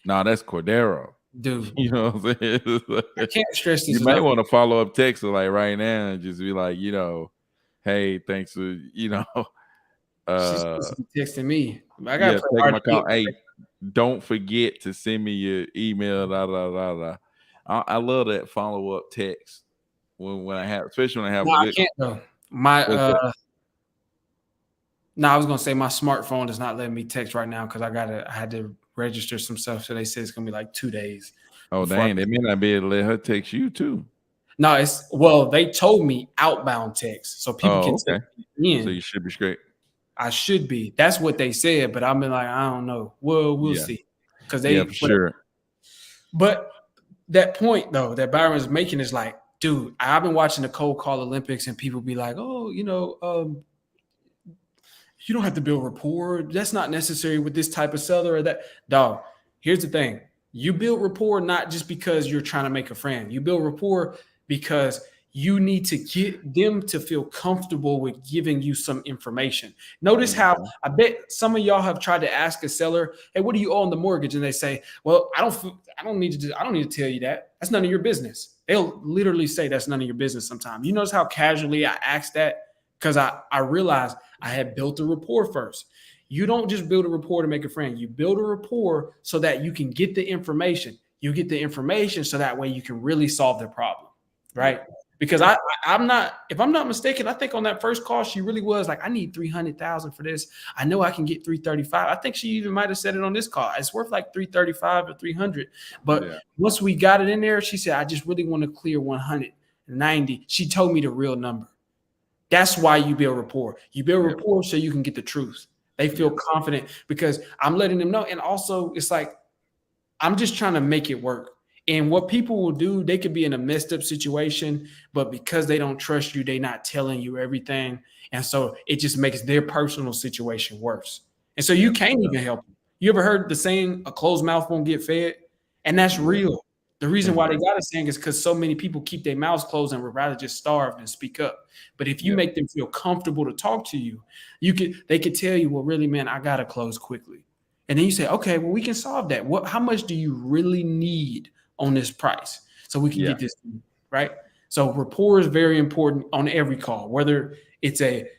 No, that's Cordero. Dude. You know what I'm saying? I can't stress this You might want to follow up text like right now and just be like, you know, hey, thanks for, you know, she's texting me. I got take my call. Hey, don't forget to send me your email. I love that follow up text when I have, especially when I have. No, I can't though. I was gonna say my smartphone is not letting me text right now because I had to register some stuff. So they said it's gonna be like 2 days. Oh dang! They may not be able to let her text you too. No, they told me outbound text, so people can text me in. So you should be straight. I should be. That's what they said, but I've been like, I don't know. We'll see. Because for sure. But that point though that Byron's making is like, dude, I've been watching the Cold Call Olympics, and people be like, oh, you know, you don't have to build rapport. That's not necessary with this type of seller or that. Dog, here's the thing. You build rapport not just because you're trying to make a friend. You build rapport because you need to get them to feel comfortable with giving you some information. Notice how I bet some of y'all have tried to ask a seller, hey, what do you owe on the mortgage? And they say, well, I don't need to tell you that. That's none of your business. They'll literally say that's none of your business sometimes. You notice how casually I asked that? Because I realized I had built a rapport first. You don't just build a rapport to make a friend. You build a rapport so that you can get the information. You get the information so that way you can really solve their problem, right? Because I'm not, if I'm not mistaken, I think on that first call, she really was like, I need 300,000 for this. I know I can get 335. I think she even might have said it on this call. It's worth like 335 or 300. But once we got it in there, she said, I just really want to clear 190. She told me the real number. That's why you build rapport. You build rapport so you can get the truth. They feel confident because I'm letting them know. And also it's like, I'm just trying to make it work. And what people will do, they could be in a messed up situation, but because they don't trust you, they're not telling you everything. And so it just makes their personal situation worse. And so you can't even help them. You ever heard the saying, a closed mouth won't get fed? And that's real. The reason why they got it saying is because so many people keep their mouths closed and would rather just starve than speak up. But if you make them feel comfortable to talk to you, they could tell you, well, really, man, I got to close quickly. And then you say, okay, well, we can solve that. How much do you really need on this price so we can get this, right? So rapport is very important on every call, whether it's a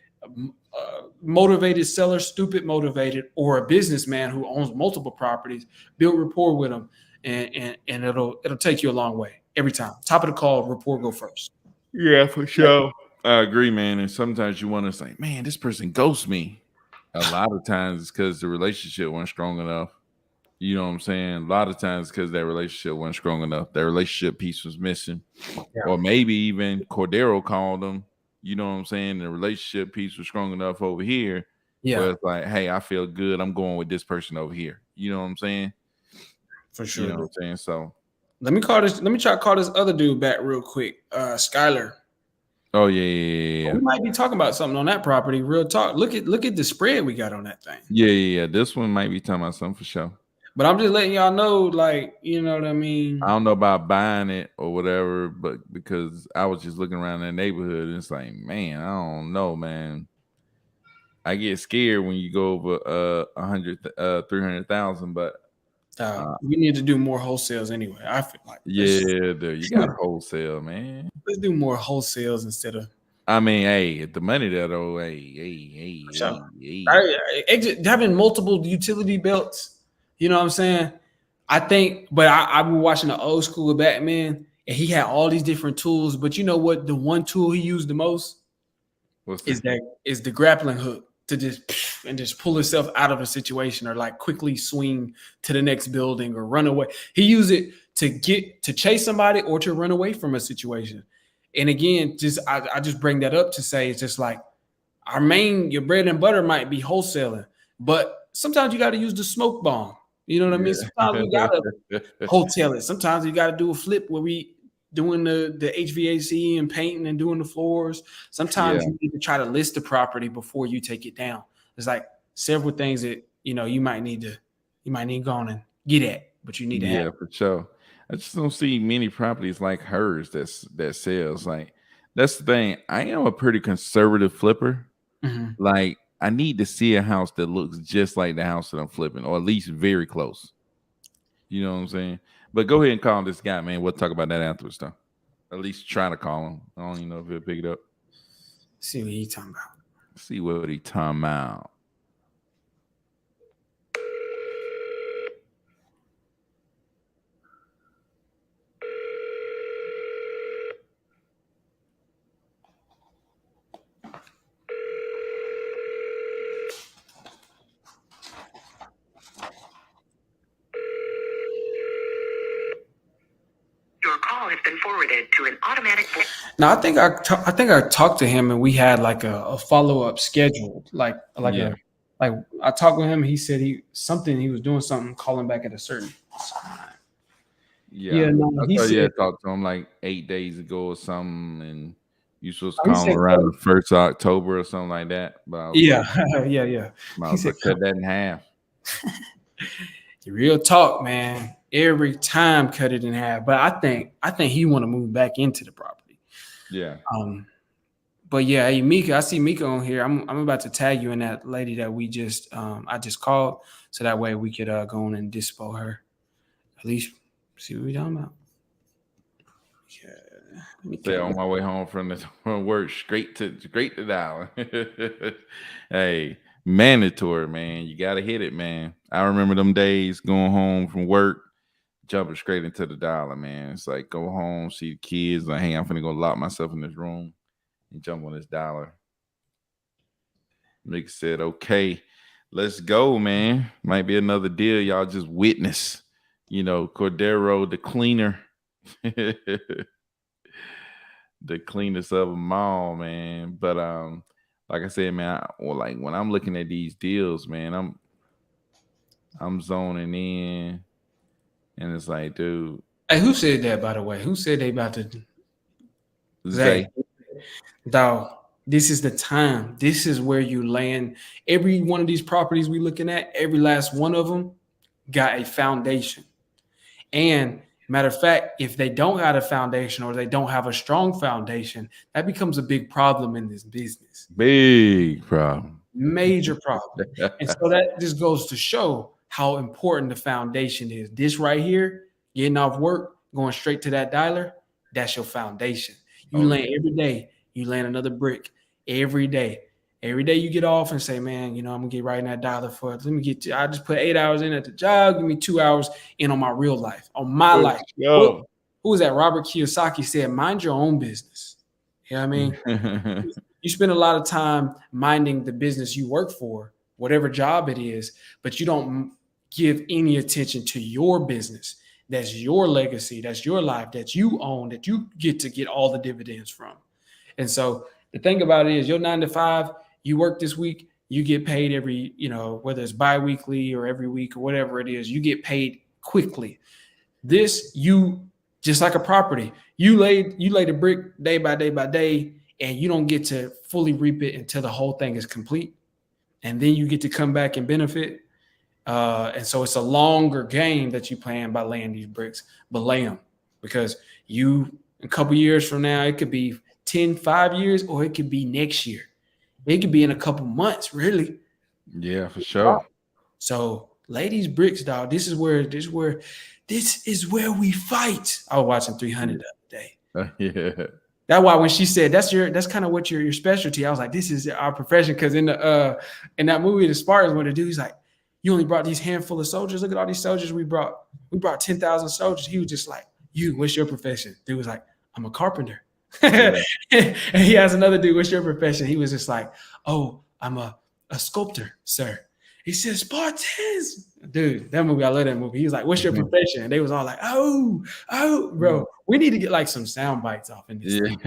motivated seller, stupid motivated, or a businessman who owns multiple properties. Build rapport with them, and it'll take you a long way every time. Top of the call, rapport go first. Yeah, for sure. I agree, man. And sometimes you want to say, man, this person ghosts me. A lot of times it's because the relationship wasn't strong enough. You know what I'm saying? A lot of times because that relationship wasn't strong enough. That relationship piece was missing. Yeah. Or maybe even Cordero called them. You know what I'm saying? The relationship piece was strong enough over here, Yeah, where it's like, hey, I feel good. I'm going with this person over here. You know what I'm saying? for You sure. know what I'm saying? So, Let me try to call this other dude back real quick. Skylar. oh yeah. We might be talking about something on that property. Real talk. Look at the spread we got on that thing. Yeah. This one might be talking about something for sure. But I'm just letting y'all know, like, you know what I mean? I don't know about buying it or whatever, but because I was just looking around that neighborhood and it's like, man, I don't know, man. I get scared when you go over 300,000, but We need to do more wholesales anyway. I feel like you got to wholesale, man. let's do more wholesales instead of I mean, hey, if the money there though, hey. having multiple utility belts. You know what I'm saying? I think, but I've been watching the old school of Batman, and he had all these different tools. But you know what? The one tool he used the most is the grappling hook to just pull himself out of a situation or like quickly swing to the next building or run away. He used it to chase somebody or to run away from a situation. And again, I just bring that up to say it's just like your bread and butter might be wholesaling, but sometimes you got to use the smoke bomb. You know what I mean? Sometimes we got to wholesale it. Sometimes you got to do a flip where we doing the HVAC and painting and doing the floors. Sometimes you need to try to list the property before you take it down. There's like several things that, you know, you might need to go on and get at, but you need to have. For sure. I just don't see many properties like hers that sells. Like, that's the thing. I am a pretty conservative flipper. Mm-hmm. Like, I need to see a house that looks just like the house that I'm flipping, or at least very close. You know what I'm saying? But go ahead and call this guy, man. We'll talk about that afterwards, though. At least try to call him. I don't even know if he'll pick it up. See what he's talking about. See what he talking about. Your call has been forwarded to an automatic. Now, I think I talked to him and we had like a follow up scheduled. Like I talked with him. He said he was doing something, calling back at a certain time. Yeah, no, he said talked to him like 8 days ago or something, and you supposed to call him around the 1st of October or something like that. But yeah. He said cut that in half. Real talk, man. Every time cut it in half. But I think he want to move back into the property. Yeah. But yeah, hey Mika, I see Mika on here. I'm about to tag you in that lady that we just I just called, so that way we could go on and dispo her. At least see what we talking about. Yeah. On my way home from work, straight to dial. Hey, mandatory, man. You gotta hit it, man. I remember them days going home from work, jumping straight into the dollar, man. It's like go home, see the kids, like, hey, I'm finna go lock myself in this room and jump on this dollar. Nick said, okay, let's go, man. Might be another deal. Y'all just witness. You know, Cordero, the cleaner. The cleanest of them all, man. But like I said, man, like when I'm looking at these deals, man, I'm zoning in, and it's like, dude. Hey, who said that, by the way? Who said they about to? Zay. Dog, this is the time. This is where you land. Every one of these properties we looking at, every last one of them got a foundation. And matter of fact, if they don't have a foundation or they don't have a strong foundation, that becomes a big problem in this business. Big problem. Major problem. And so that just goes to show how important the foundation is. This right here, getting off work, going straight to that dialer, that's your foundation. You land every day. You land another brick every day. Every day you get off and say, man, you know, I'm going to get right in that dollar for it. I just put 8 hours in at the job. Give me 2 hours in on my real life, on my life. Who was that? Robert Kiyosaki said, mind your own business. You know what I mean? You spend a lot of time minding the business you work for, whatever job it is, but you don't give any attention to your business. That's your legacy. That's your life that you own, that you get to get all the dividends from. And so the thing about it is your 9 to 5, you work this week, you get paid every, whether it's bi-weekly or every week or whatever it is, you get paid quickly. This, you just like a property, you lay the brick day by day by day, and you don't get to fully reap it until the whole thing is complete, and then you get to come back and benefit. And so it's a longer game that you plan by laying these bricks, but lay them, because a couple years from now, it could be 5 years, or it could be next year. It could be in a couple months, really. Yeah, for sure. So lay these bricks, dog. This is where we fight. I was watching 300 the other day. Yeah. That's why when she said that's kind of what your specialty, I was like, this is our profession. Because in that movie, the Spartans, what they do, he's like, you only brought these handful of soldiers. Look at all these soldiers we brought. We brought 10,000 soldiers. He was just like, what's your profession? Dude was like, I'm a carpenter. Yeah. And he has another dude, what's your profession? He was just like, oh, I'm a sculptor, sir. He said, Spartans. Dude, that movie, I love that movie. He was like, what's your profession? And they was all like, oh, bro, we need to get like some sound bites off in this thing.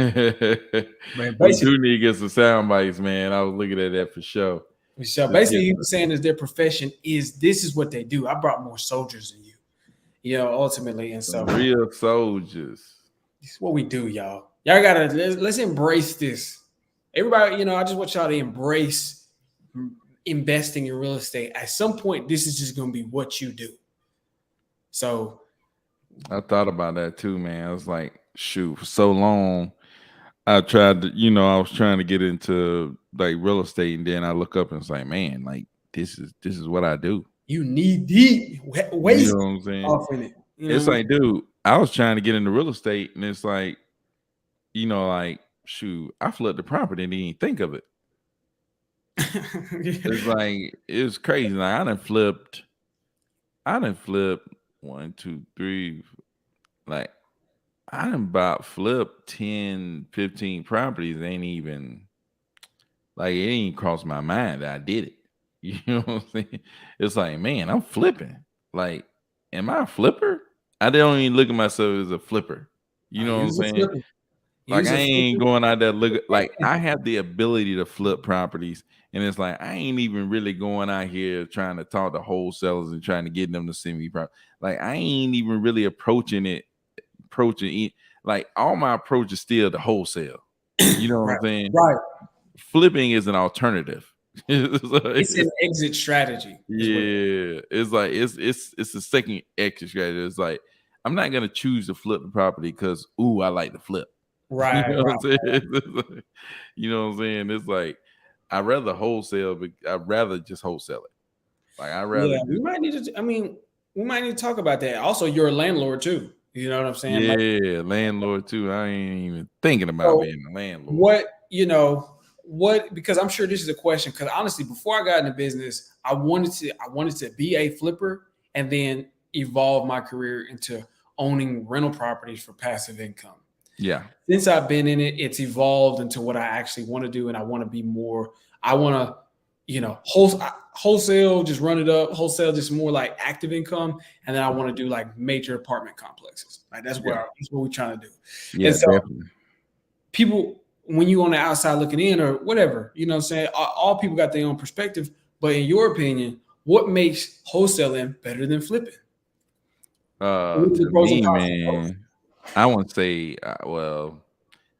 Man, we do need to get some sound bites, man. I was looking at that for sure. So basically, he was saying is their profession this is what they do. I brought more soldiers than you, ultimately. And so real soldiers. This is what we do, y'all. Y'all gotta let's embrace this. Everybody, I just want y'all to embrace investing in real estate. At some point, this is just gonna be what you do. So I thought about that too, man. I was like, shoot, for so long, I tried to, I was trying to get into like real estate, and then I look up and it's like, man, like this is what I do. You need deep waste, you know what I'm saying? Off in it. It's like, dude, I was trying to get into real estate, and it's like, like, shoot, I flipped the property and didn't even think of it. It's like, it was crazy. Like I done flipped 1, 2, 3, like I done about flipped 10, 15 properties. Ain't even like it ain't crossed my mind that I did it. You know what I'm saying? It's like, man, I'm flipping. Like, am I a flipper? I don't even look at myself as a flipper. You know what I'm saying? Like I ain't going out there like I have the ability to flip properties, and it's like I ain't even really going out here trying to talk to wholesalers and trying to get them to send me property. Like I ain't even really approaching it. Like all my approach is still the wholesale. You know what I'm saying? Right. Flipping is an alternative. It's an exit strategy. Yeah, it's like it's a second exit strategy. It's like I'm not gonna choose to flip the property because I like to flip. Right. You know what I'm saying? You know what I'm saying? It's like I'd rather wholesale, but I'd rather just wholesale it. Like I'd rather. Yeah, we might need to talk about that. Also, you're a landlord too. You know what I'm saying? Yeah, landlord too. I ain't even thinking about being a landlord. Because I'm sure this is a question, because honestly, before I got into business, I wanted to be a flipper and then evolve my career into owning rental properties for passive income. Yeah. Since I've been in it, it's evolved into what I actually want to do. And I want to be more, I want to, wholesale, just run it up, wholesale, just more like active income. And then I want to do like major apartment complexes. Like that's what we're trying to do. Yeah, and so definitely. People, when you on the outside looking in or whatever, you know what I'm saying? All people got their own perspective. But in your opinion, what makes wholesaling better than flipping? To me, man, I wouldn't say, well,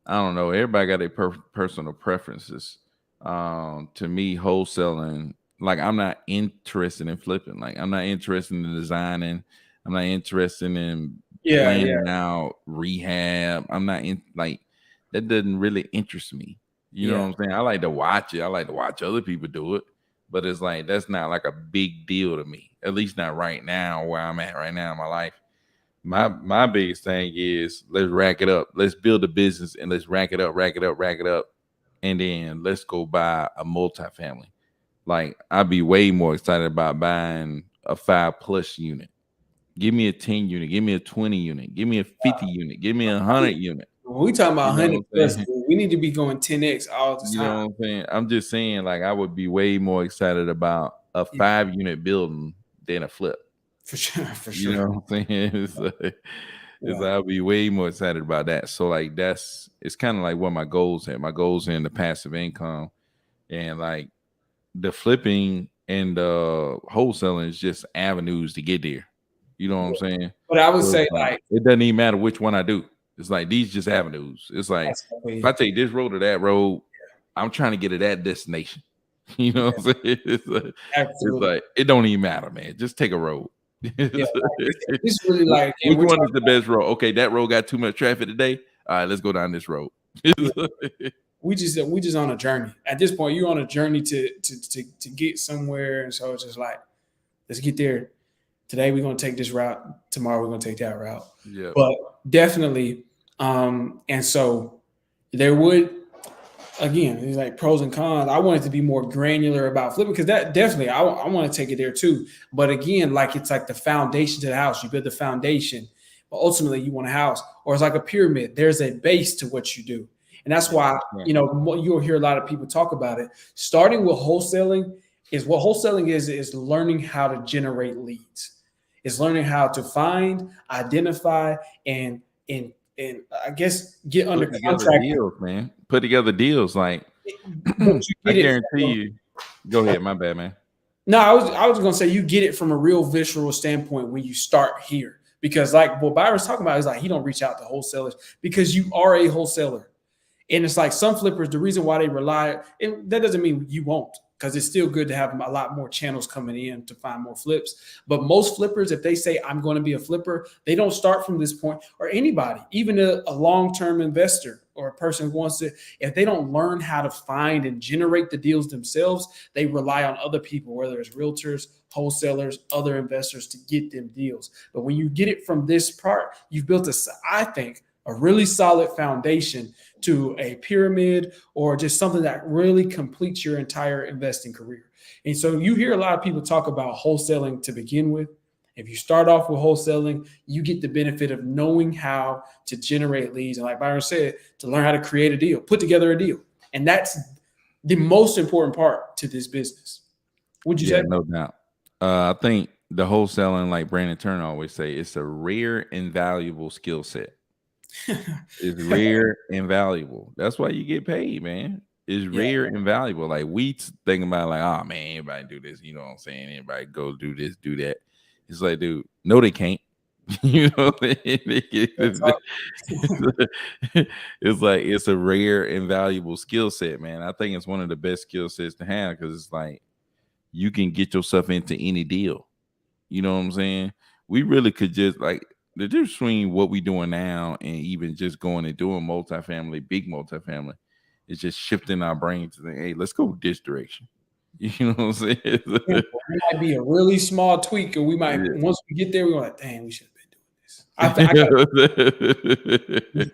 I don't know. Everybody got their personal preferences. To me, wholesaling, like I'm not interested in flipping. Like I'm not interested in designing. I'm not interested in planning out rehab. I'm not in like that. Doesn't really interest me. You know what I'm saying? I like to watch it. I like to watch other people do it, but it's like that's not like a big deal to me. At least not right now, where I'm at right now in my life. My biggest thing is let's rack it up. Let's build a business and let's rack it up, and then let's go buy a multifamily. Like I'd be way more excited about buying a 5+ unit. Give me a 10 unit. Give me a 20 unit. Give me a 50 unit. Give me a 100 unit. When we talking about 100+, we need to be going 10x all the time. You know what I'm saying? I'm just saying, like I would be way more excited about a 5-unit building than a flip. For sure. You know what I'm saying? I'll be way more excited about that. So like it's kind of like what my goals are. My goals are in the passive income, and like the flipping and wholesaling is just avenues to get there. You know what I'm saying? But I would So say it doesn't even matter which one I do. It's like these just avenues. It's like if I take this road or that road, I'm trying to get to that destination. You know what I'm saying? It's like it don't even matter, man. Just take a road. It's really like which one is the best road? Okay, that road got too much traffic today. All right, let's go down this road. We just on a journey. At this point, you're on a journey to get somewhere, and so it's just like, let's get there. Today we're gonna take this route. Tomorrow we're gonna take that route. Yeah. But definitely, and so there would, again, it's like pros and cons. I wanted to be more granular about flipping because that definitely I want to take it there too. But again, like it's like the foundation to the house. You build the foundation, but ultimately you want a house, or it's like a pyramid. There's a base to what you do. And that's why, you'll hear a lot of people talk about it. Starting with wholesaling is learning how to generate leads. It's learning how to find, identify, and I guess get under contract. Deals, man. Put together deals. Like I guarantee you. Go ahead, my bad, man. No, I was gonna say you get it from a real visceral standpoint when you start here. Because like what Byron's talking about is like he don't reach out to wholesalers because you are a wholesaler. And it's like some flippers, the reason why they rely, and that doesn't mean you won't, because it's still good to have a lot more channels coming in to find more flips. But most flippers, if they say, I'm going to be a flipper, they don't start from this point, or anybody, even a long-term investor or a person who wants to, if they don't learn how to find and generate the deals themselves, they rely on other people, whether it's realtors, wholesalers, other investors to get them deals. But when you get it from this part, you've built I think, a really solid foundation to a pyramid or just something that really completes your entire investing career. And so you hear a lot of people talk about wholesaling to begin with. If you start off with wholesaling, you get the benefit of knowing how to generate leads. And like Byron said, to learn how to create a deal, put together a deal. And that's the most important part to this business. Would you say? No doubt. I think the wholesaling, like Brandon Turner always say, it's a rare and valuable skill set. It's rare and valuable. That's why you get paid, man. It's rare and valuable. Like we think about like, oh man, everybody do this. You know what I'm saying? Everybody go do this, do that. It's like, dude, no, they can't. You know, it's like it's a rare and valuable skill set, man. I think it's one of the best skill sets to have because it's like you can get yourself into any deal. You know what I'm saying? We really could just like the difference between what we're doing now and even just going and doing multifamily, big multifamily, is just shifting our brain to think, hey, let's go this direction. You know what I'm saying? It might be a really small tweak, and we might once we get there, we're like, dang, we should have been doing this.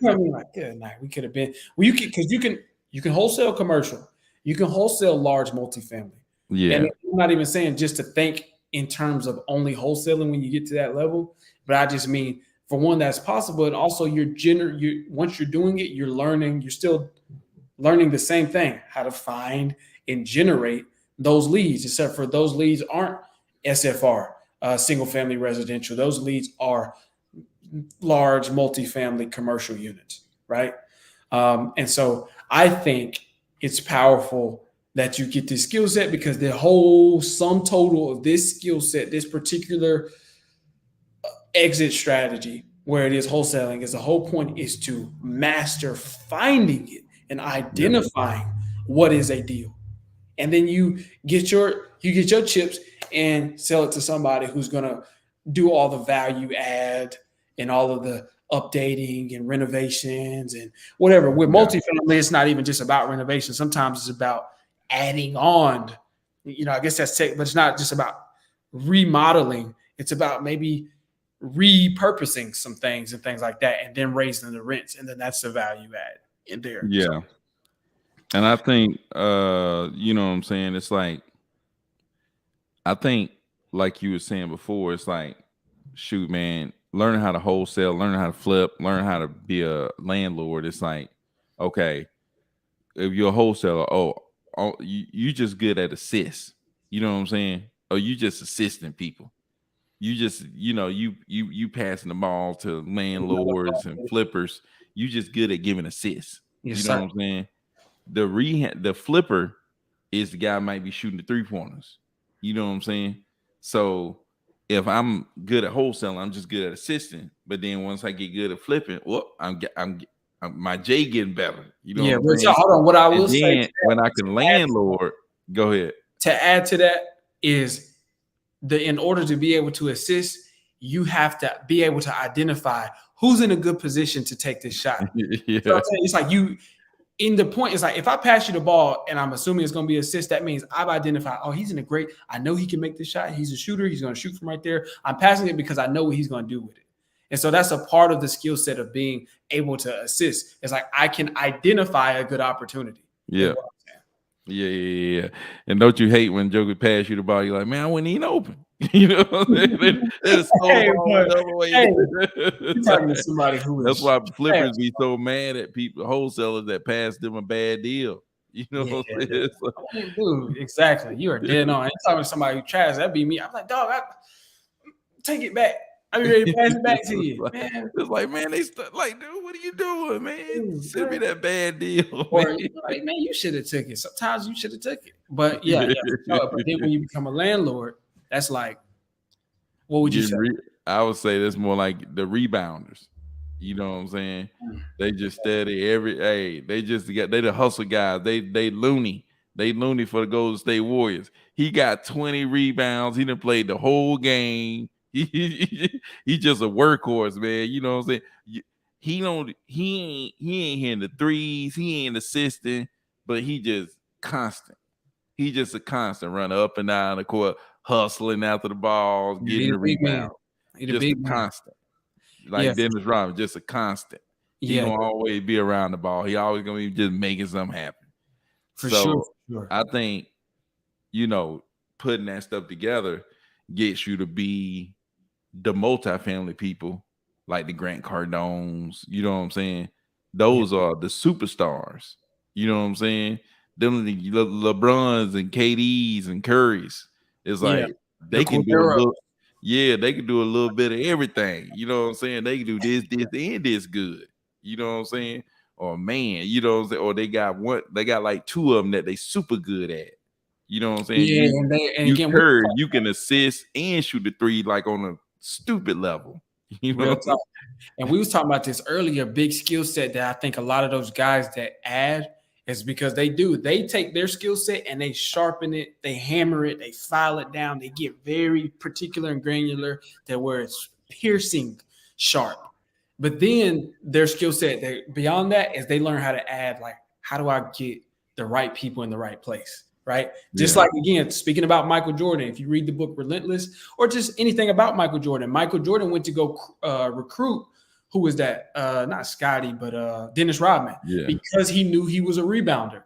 I mean, like, good night. We could have been. Well, you can wholesale commercial, you can wholesale large multifamily. Yeah, and I'm not even saying just to think in terms of only wholesaling when you get to that level, but I just mean for one that's possible, and also once you're doing it, you're learning. You're still learning the same thing: how to find and generate those leads, except for those leads aren't SFR, single family residential. Those leads are large multifamily commercial units, right? And so I think it's powerful that you get this skill set because the whole sum total of this skill set, this particular exit strategy, where it is wholesaling, is the whole point is to master finding it and identifying what is a deal. And then you get your chips and sell it to somebody who's going to do all the value add and all of the updating and renovations and whatever. With multifamily, it's not even just about renovation. Sometimes it's about adding on. I guess that's tech, but it's not just about remodeling. It's about maybe repurposing some things and things like that, and then raising the rents, and then that's the value add in there. Yeah. So. And I think, you know what I'm saying? It's like, I think, like you were saying before, it's like, shoot, man, learning how to wholesale, learning how to flip, learn how to be a landlord. It's like, okay, if you're a wholesaler, you just good at assist. You know what I'm saying? Oh, you just assisting people. You just, you passing the ball to landlords and flippers. You just good at giving assists. You know what I'm saying? The flipper is the guy might be shooting the 3-pointers. You know what I'm saying? So if I'm good at wholesaling, I'm just good at assisting. But then once I get good at flipping, I'm my J getting better. You know Yeah, what I'm but saying? hold on. What I will And say then when I can landlord, go ahead. to add to that is in order to be able to assist, you have to be able to identify who's in a good position to take this shot. Yeah. So I'm saying, it's like you in the point, it's like if I pass you the ball and I'm assuming it's going to be assist, that means I've identified, oh, he's in a great, I know he can make this shot. He's a shooter. He's going to shoot from right there. I'm passing it because I know what he's going to do with it. And so that's a part of the skill set of being able to assist. It's like I can identify a good opportunity. Yeah. Yeah. And don't you hate when Joker pass you the ball? You're like, man, I wasn't even open. You know what I'm saying? You're talking to somebody who that's why flippers be so mad at people, wholesalers that pass them a bad deal. You know what I'm saying? Dude, exactly. You are dead on. I'm talking to somebody who tries. That'd be me. I'm like, dog, take it back. I'm ready to pass it back to you. It's like, man, they like, dude, what are you doing, man? Send me that bad deal. Or like, man, you should have took it. Sometimes you should have took it. But yeah. But then when you become a landlord, that's like, what would you say? I would say that's more like the rebounders. You know what I'm saying? They just steady they the hustle guys. They loony. They loony for the Golden State Warriors. He got 20 rebounds. He done played the whole game. He just a workhorse, man. You know what I'm saying? He ain't hitting the threes. He ain't assisting, but he just constant. He just a constant runner up and down the court, hustling after the balls, getting the rebound. Just a constant. Like Dennis Rodman, just a constant. He gonna always be around the ball. He always gonna be just making something happen. For sure. I think, putting that stuff together gets you to be the multifamily people, like the Grant Cardones. You know what I'm saying? Those are the superstars. You know what I'm saying? Them the LeBrons and KDs and Currys. It's like they can do a little. Yeah, they can do a little bit of everything. You know what I'm saying? They can do this, and this good. You know what I'm saying? Or man, you know what I'm saying? Or they got like two of them that they super good at. You know what I'm saying? Yeah, you can assist and shoot the three like on a stupid level. You know what I'm and we was talking about this earlier, big skill set that I think a lot of those guys that add is because they take their skill set and they sharpen it, they hammer it, they file it down, they get very particular and granular that where it's piercing sharp. But then their skill set, beyond that, is they learn how to add, like, how do I get the right people in the right place, right? Just like, again, speaking about Michael Jordan, if you read the book Relentless or just anything about Michael Jordan went to go recruit, who was that? Not Scotty, but Dennis Rodman, because he knew he was a rebounder.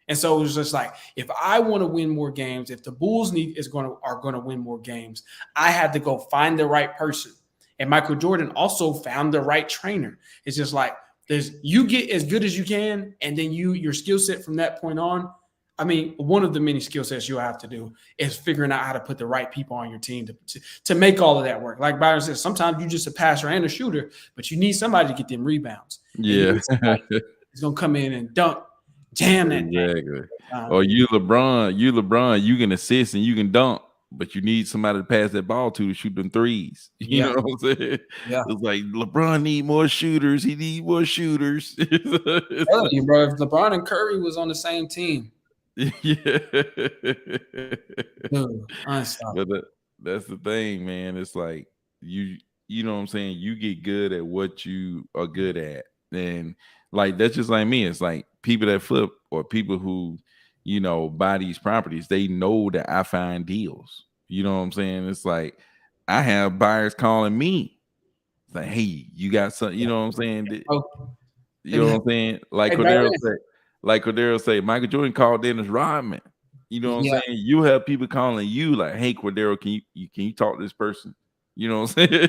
And so it was just like, if I want to win more games, if the Bulls are going to win more games, I had to go find the right person. And Michael Jordan also found the right trainer. It's just like you get as good as you can, and then your skill set from that point on. I mean, one of the many skill sets you'll have to do is figuring out how to put the right people on your team to make all of that work. Like Byron says, sometimes you're just a passer and a shooter, but you need somebody to get them rebounds. Yeah, he's gonna come in and dunk, jam that. Exactly. Or you LeBron, you can assist and you can dunk, but you need somebody to pass that ball to shoot them threes. You know what I'm saying? Yeah. It's like LeBron need more shooters. He need more shooters. I'm telling you, bro, if LeBron and Curry was on the same team. Yeah. Dude, but that's the thing, man. It's like you know what I'm saying? You get good at what you are good at. And like that's just like me. It's like people that flip or people who buy these properties, they know that I find deals. You know what I'm saying? It's like I have buyers calling me. It's like, hey, you got something, you know what I'm saying? You know what I'm saying? Like Cordero say, Michael Jordan called Dennis Rodman. You know what I'm saying? You have people calling you like, hey, Cordero, can you talk to this person? You know what I'm saying?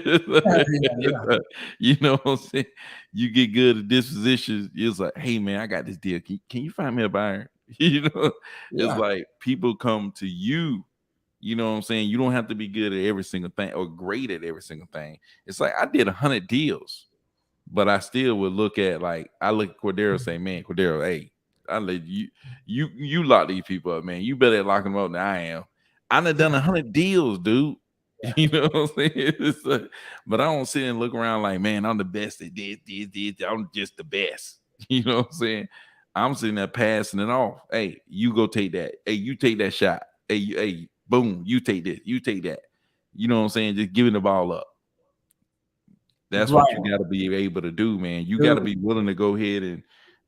You know what I'm saying? You get good at dispositions. It's like, hey man, I got this deal. Can you find me a buyer? It's like people come to you. You know what I'm saying? You don't have to be good at every single thing or great at every single thing. It's like I did 100 deals, but I still would look at I look at Cordero and say, man, Cordero, hey, let you lock these people up, man. You better lock them up than I am. I done 100 deals, dude. Yeah. You know what I'm saying? It's but I don't sit and look around like, man, I'm the best at this. I'm just the best. You know what I'm saying? I'm sitting there passing it off. Hey, you go take that. Hey, you take that shot. Hey, boom, you take this. You take that. You know what I'm saying? Just giving the ball up. That's what you got to be able to do, man. You got to be willing to go ahead and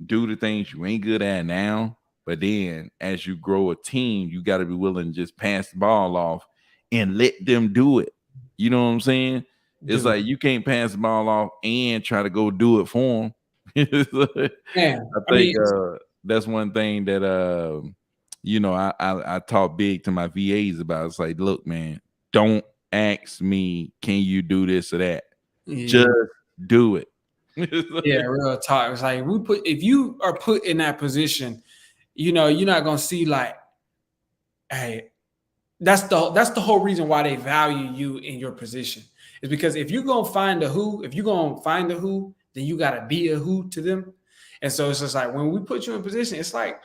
do the things you ain't good at now. But then as you grow a team, you got to be willing to just pass the ball off and let them do it. You know what I'm saying? It's like you can't pass the ball off and try to go do it for them. I think that's one thing that you know, I talk big to my VAs about. It's like, look, man, don't ask me, can you do this or that? Just do it. Yeah, real talk. It's like if you are put in that position, you know, you're not gonna see like, hey, that's the whole reason why they value you in your position. Is because if you're gonna find a who, then you gotta be a who to them. And so it's just like when we put you in position, it's like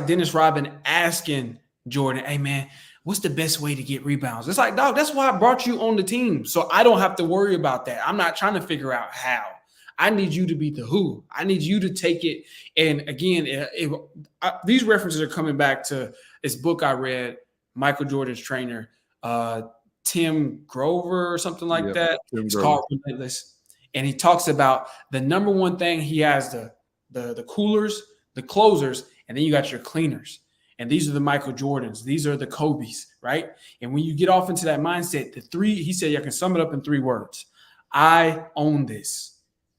Dennis Rodman asking Jordan, hey man, what's the best way to get rebounds? It's like, dog, that's why I brought you on the team. So I don't have to worry about that. I'm not trying to figure out how. I need you to be the who. I need you to take it. And again, these references are coming back to this book I read, Michael Jordan's trainer, Tim Grover or something like that. It's called Relentless. And he talks about the number one thing he has the coolers, the closers, and then you got your cleaners. And these are the Michael Jordans. These are the Kobes, right? And when you get off into that mindset, he said, I can sum it up in 3 words. I own this.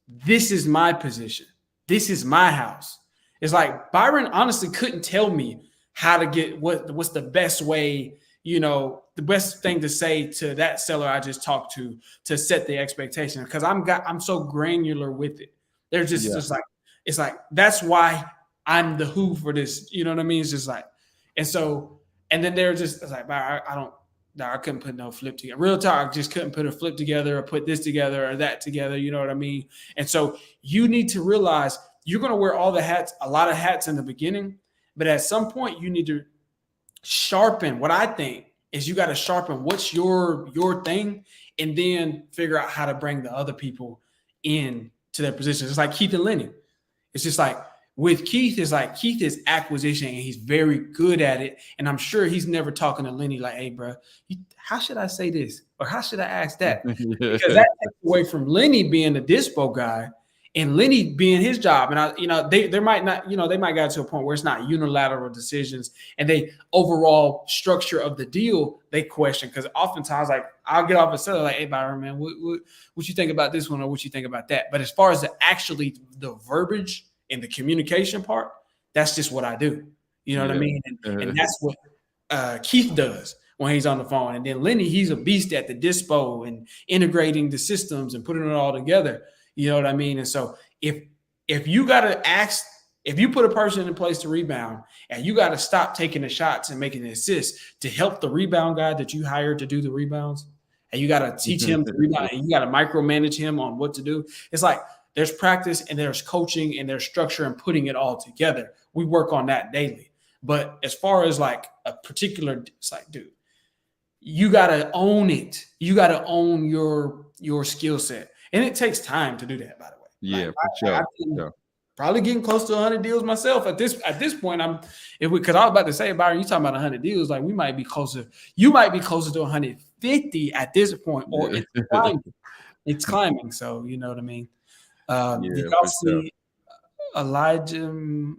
This is my position. This is my house. It's like Byron honestly couldn't tell me how to get what's the best way, you know, the best thing to say to that seller I just talked to set the expectation, because I'm so granular with it. They're just like, it's like, that's why I'm the who for this. You know what I mean? It's just like, and so, and then they're just, it's like, I couldn't put no flip together. Real talk, I just couldn't put a flip together or put this together or that together. You know what I mean? And so you need to realize you're going to wear all the hats, a lot of hats in the beginning, but at some point you need to sharpen. What I think is you got to sharpen what's your thing, and then figure out how to bring the other people in to their positions. It's like Keith and Lenny. It's just like, with Keith, it's like Keith is acquisition and he's very good at it. And I'm sure he's never talking to Lenny like, hey, bro, how should I say this? Or how should I ask that? Because that takes away from Lenny being the dispo guy and Lenny being his job. And they might not, they might get to a point where it's not unilateral decisions and they overall structure of the deal, they question. Because oftentimes, like, I'll get off a seller like, hey, Byron, man, what you think about this one or what you think about that? But as far as the verbiage and the communication part, that's just what I do. You know what I mean? And that's what Keith does when he's on the phone. And then Lenny, he's a beast at the dispo and integrating the systems and putting it all together. You know what I mean? And so if you got to if you put a person in place to rebound and you got to stop taking the shots and making the assists to help the rebound guy that you hired to do the rebounds, and you got to teach him to rebound and you got to micromanage him on what to do. It's like, there's practice and there's coaching and there's structure and putting it all together. We work on that daily. But as far as like a particular, it's like, dude, you got to own it. You got to own your skill set. And it takes time to do that, by the way. Yeah, like, for sure. Probably getting close to 100 deals myself at this point. Because I was about to say, Byron, you talking about 100 deals, like we might be closer. You might be closer to 150 at this point, or it's climbing. It's climbing. So you know what I mean. You can see Elijah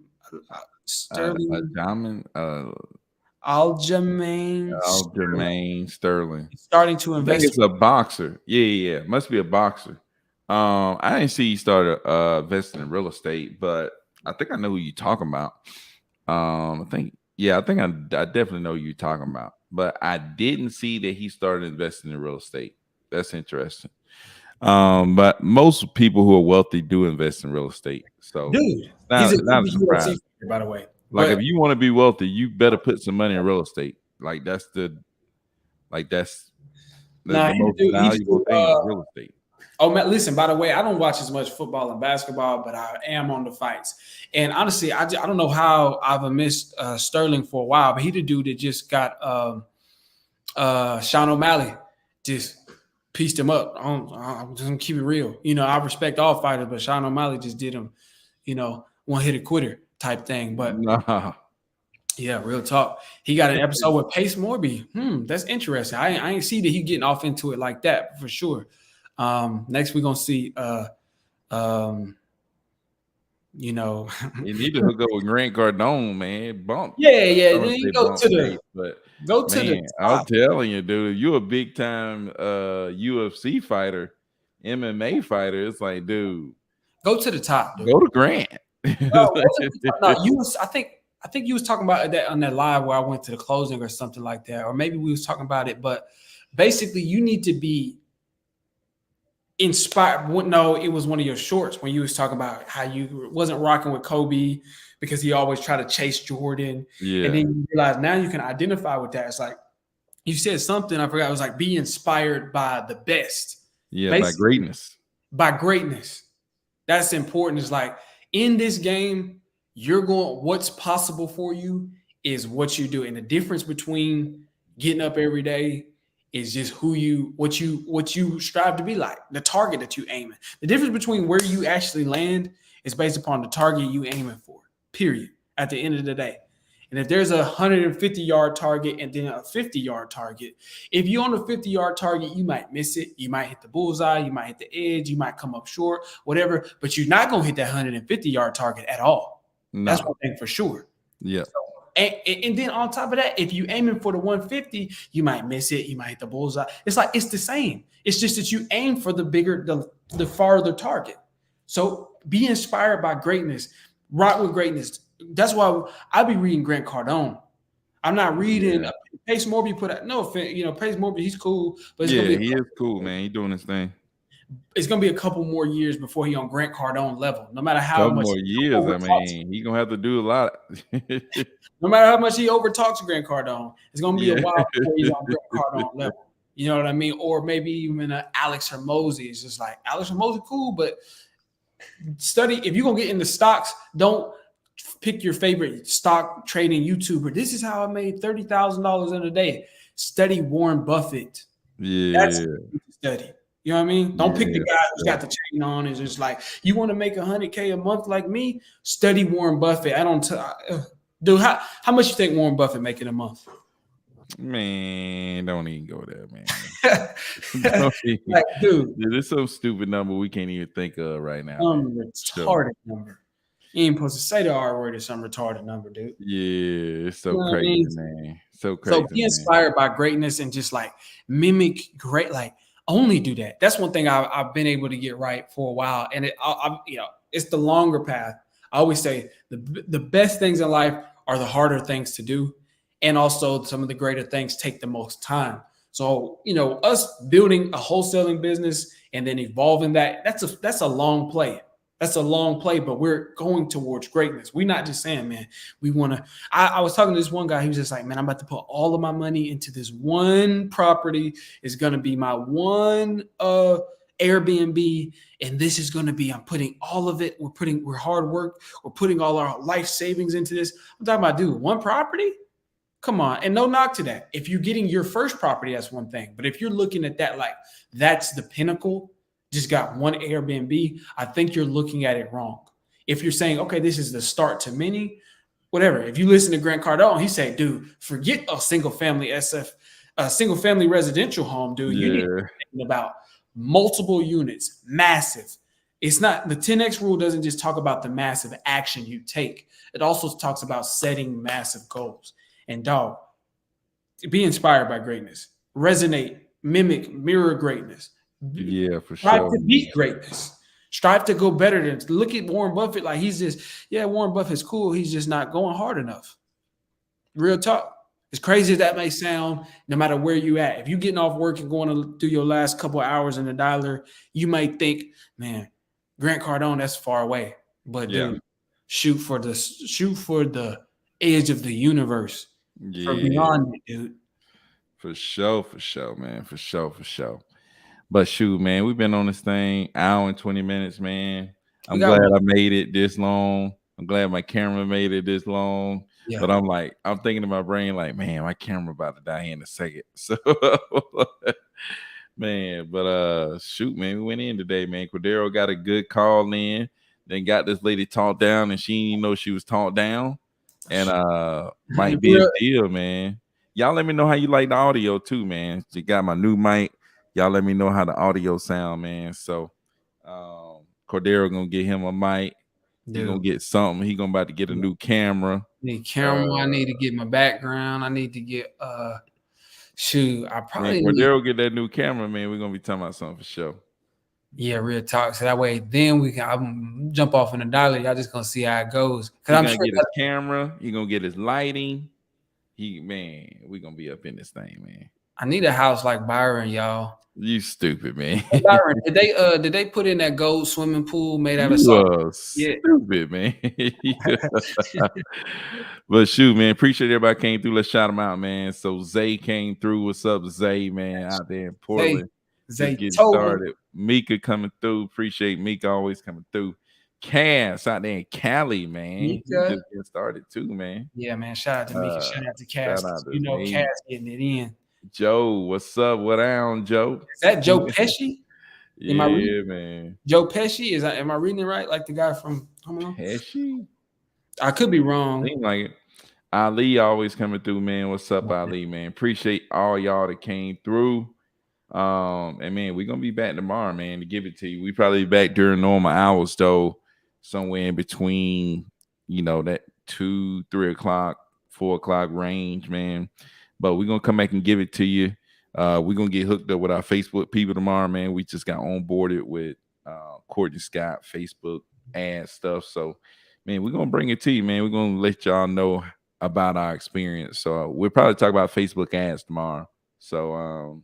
Sterling, Aljamain Sterling. He's starting to invest. I think it's a boxer. Yeah. Must be a boxer. I didn't see he started investing in real estate, but I think I know who you're talking about. I definitely know who you're talking about, but I didn't see that he started investing in real estate. That's interesting. But most people who are wealthy do invest in real estate. So, dude, he's a surprise, by the way. Like, if you want to be wealthy, you better put some money in real estate. That's the most valuable thing in real estate. Oh man, listen. By the way, I don't watch as much football and basketball, but I am on the fights. And honestly, I don't know how I've missed Sterling for a while, but he the dude that just got Sean O'Malley just pieced him up. I'm just gonna keep it real. You know, I respect all fighters, but Sean O'Malley just did him, you know, one hit quitter type thing. But Nah. yeah, real talk. He got an episode with Pace Morby. That's interesting. I ain't see that he getting off into it like that for sure. Next we're gonna see you know, You need to hook up with Grant Cardone, man. Bump. yeah. I Then don't you say go bump to the face, but go to man, the I'm top. telling you, dude, you a big time UFC fighter, MMA fighter. It's like, dude, Go to the top, dude. go to Grant. No, you was I think you was talking about that on that live where I went to the closing or something like that, or maybe we was talking about it. But basically, you need to be inspired. No, it was one of your shorts when you was talking about how you wasn't rocking with Kobe because he always tried to chase Jordan, Yeah, and then you realize now you can identify with that. It's like you said something I forgot. It was like be inspired by the best. yeah, by Basically, greatness. by greatness. That's important. It's like in this game, what's possible for you is what you do. And the difference between getting up every day is just what you strive to be like, the target that you aim at. The difference between where you actually land is based upon the target you aiming for, period, at the end of the day. And if there's a 150-yard target and then a 50-yard target, if you're on a 50-yard target, you might miss it. You might hit the bullseye. You might hit the edge. You might come up short, whatever. But you're not going to hit that 150-yard target at all. No. That's one thing for sure. Yeah. And then on top of that, if you're aiming for the 150, you might miss it. You might hit the bullseye. It's like it's the same. It's just that you aim for the bigger, the farther target. So be inspired by greatness. Rock with greatness. That's why I be reading Grant Cardone. I'm not reading Pace Morby put out. No offense, Pace Morby, he's cool, but he is cool, man. He's doing his thing. It's gonna be a couple more years before he on Grant Cardone level. No matter how much more years, I mean, he gonna have to do a lot. No matter how much he overtalks Grant Cardone, it's gonna be a while before he's on Grant Cardone level. You know what I mean? Or maybe even Alex Hormozy. It's just like Alex Hormozy, cool, but study. If you're gonna get into stocks, don't pick your favorite stock trading YouTuber. This is how I made $30,000 in a day. Study Warren Buffett. Yeah, that's study. You know what I mean? Don't pick the guy who's got the chain on. It's just like you want to make $100K a month like me. Study Warren Buffett. I don't. Dude, how much you think Warren Buffett making a month? Man, don't even go there, man. Like, dude, there's some stupid number we can't even think of right now. Retarded number. You ain't supposed to say the R word. It's some retarded number, dude. Yeah, it's so crazy, man. So crazy. So be inspired by greatness and just like mimic great, like only do that. That's one thing I've been able to get right for a while, and it's the longer path. I always say the best things in life are the harder things to do, and also some of the greater things take the most time. So us building a wholesaling business and then evolving that's a long play. That's a long play, but we're going towards greatness. We're not just saying, man, we want to. I was talking to this one guy. He was just like, man, I'm about to put all of my money into this one property. It's going to be my one Airbnb. And this is going to be, I'm putting all of it. We're hard work. We're putting all our life savings into this. I'm talking about, dude, one property? Come on. And no knock to that. If you're getting your first property, that's one thing. But if you're looking at that, like that's the pinnacle, just got one Airbnb, I think you're looking at it wrong. If you're saying, okay, this is the start to many, whatever. If you listen to Grant Cardone, he said, dude, forget a single family residential home, dude. You need to be thinking about multiple units, massive. It's not the 10X rule doesn't just talk about the massive action you take. It also talks about setting massive goals. And dog, be inspired by greatness. Resonate, mimic, mirror greatness. Yeah, for Strive sure. to beat greatness. Strive to go better than. Look at Warren Buffett. Like Warren Buffett's cool. He's just not going hard enough. Real talk. As crazy as that may sound, no matter where you at, if you're getting off work and going to do your last couple of hours in the dialer, you might think, man, Grant Cardone, that's far away. But dude, shoot for the edge of the universe. Yeah. For beyond it, dude. For sure, man. For sure. But shoot, man, we've been on this thing hour and 20 minutes, man. I'm We got glad one. I made it this long. I'm glad my camera made it this long. Yeah. But I'm thinking in my brain, like, man, my camera about to die in a second. So man, but shoot, man, we went in today, man. Cordero got a good call in, then got this lady talked down, and she didn't even know she was talked down. And might be a deal, man. Y'all let me know how you like the audio too, man. You got my new mic. Y'all let me know how the audio sound, man. So Cordero gonna get him a mic. He gonna get something. He gonna about to get a new camera. Need camera. I need to get my background. I need to get shoot. I probably man, Cordero get that new camera, man. We're gonna be talking about something for sure. Yeah, real talk. So that way, then we can I'm jump off in the dollar. Y'all just gonna see how it goes. Cause I'm gonna get his camera. He gonna get his lighting. We gonna be up in this thing, man. I need a house like Byron, y'all. You stupid, man. Byron, did they put in that gold swimming pool made out of salt? Stupid, man. But shoot, man, appreciate everybody came through. Let's shout them out, man. So Zay came through. What's up, Zay, man? Out there in Portland. Zay get started. Mika coming through. Appreciate Mika always coming through. Cass out there in Cali, man. He just get started too, man. Yeah, man. Shout out to Mika. Shout out to Cass. You know, Cass getting it in. Joe, what's up? What down, Joe? Is that Joe Pesci? Yeah, man. Joe Pesci? Am I reading it right? Like the guy from Pesci? I could be wrong. Seems like it. Ali always coming through, man. What's up, Ali, man? Appreciate all y'all that came through. And man, we're gonna be back tomorrow, man, to give it to you. We probably be back during normal hours, though, somewhere in between, that 2, 3 o'clock, 4 o'clock range, man. But we're gonna come back and give it to you. We're gonna get hooked up with our Facebook people tomorrow, man. We just got onboarded with Courtney Scott Facebook ad stuff. So, man, we're gonna bring it to you, man. We're gonna let y'all know about our experience. So we'll probably talk about Facebook ads tomorrow. So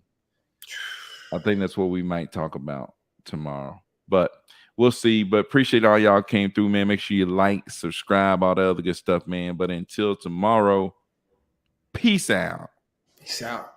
I think that's what we might talk about tomorrow. But we'll see. But appreciate all y'all came through, man. Make sure you like, subscribe, all the other good stuff, man. But until tomorrow, peace out. Peace out.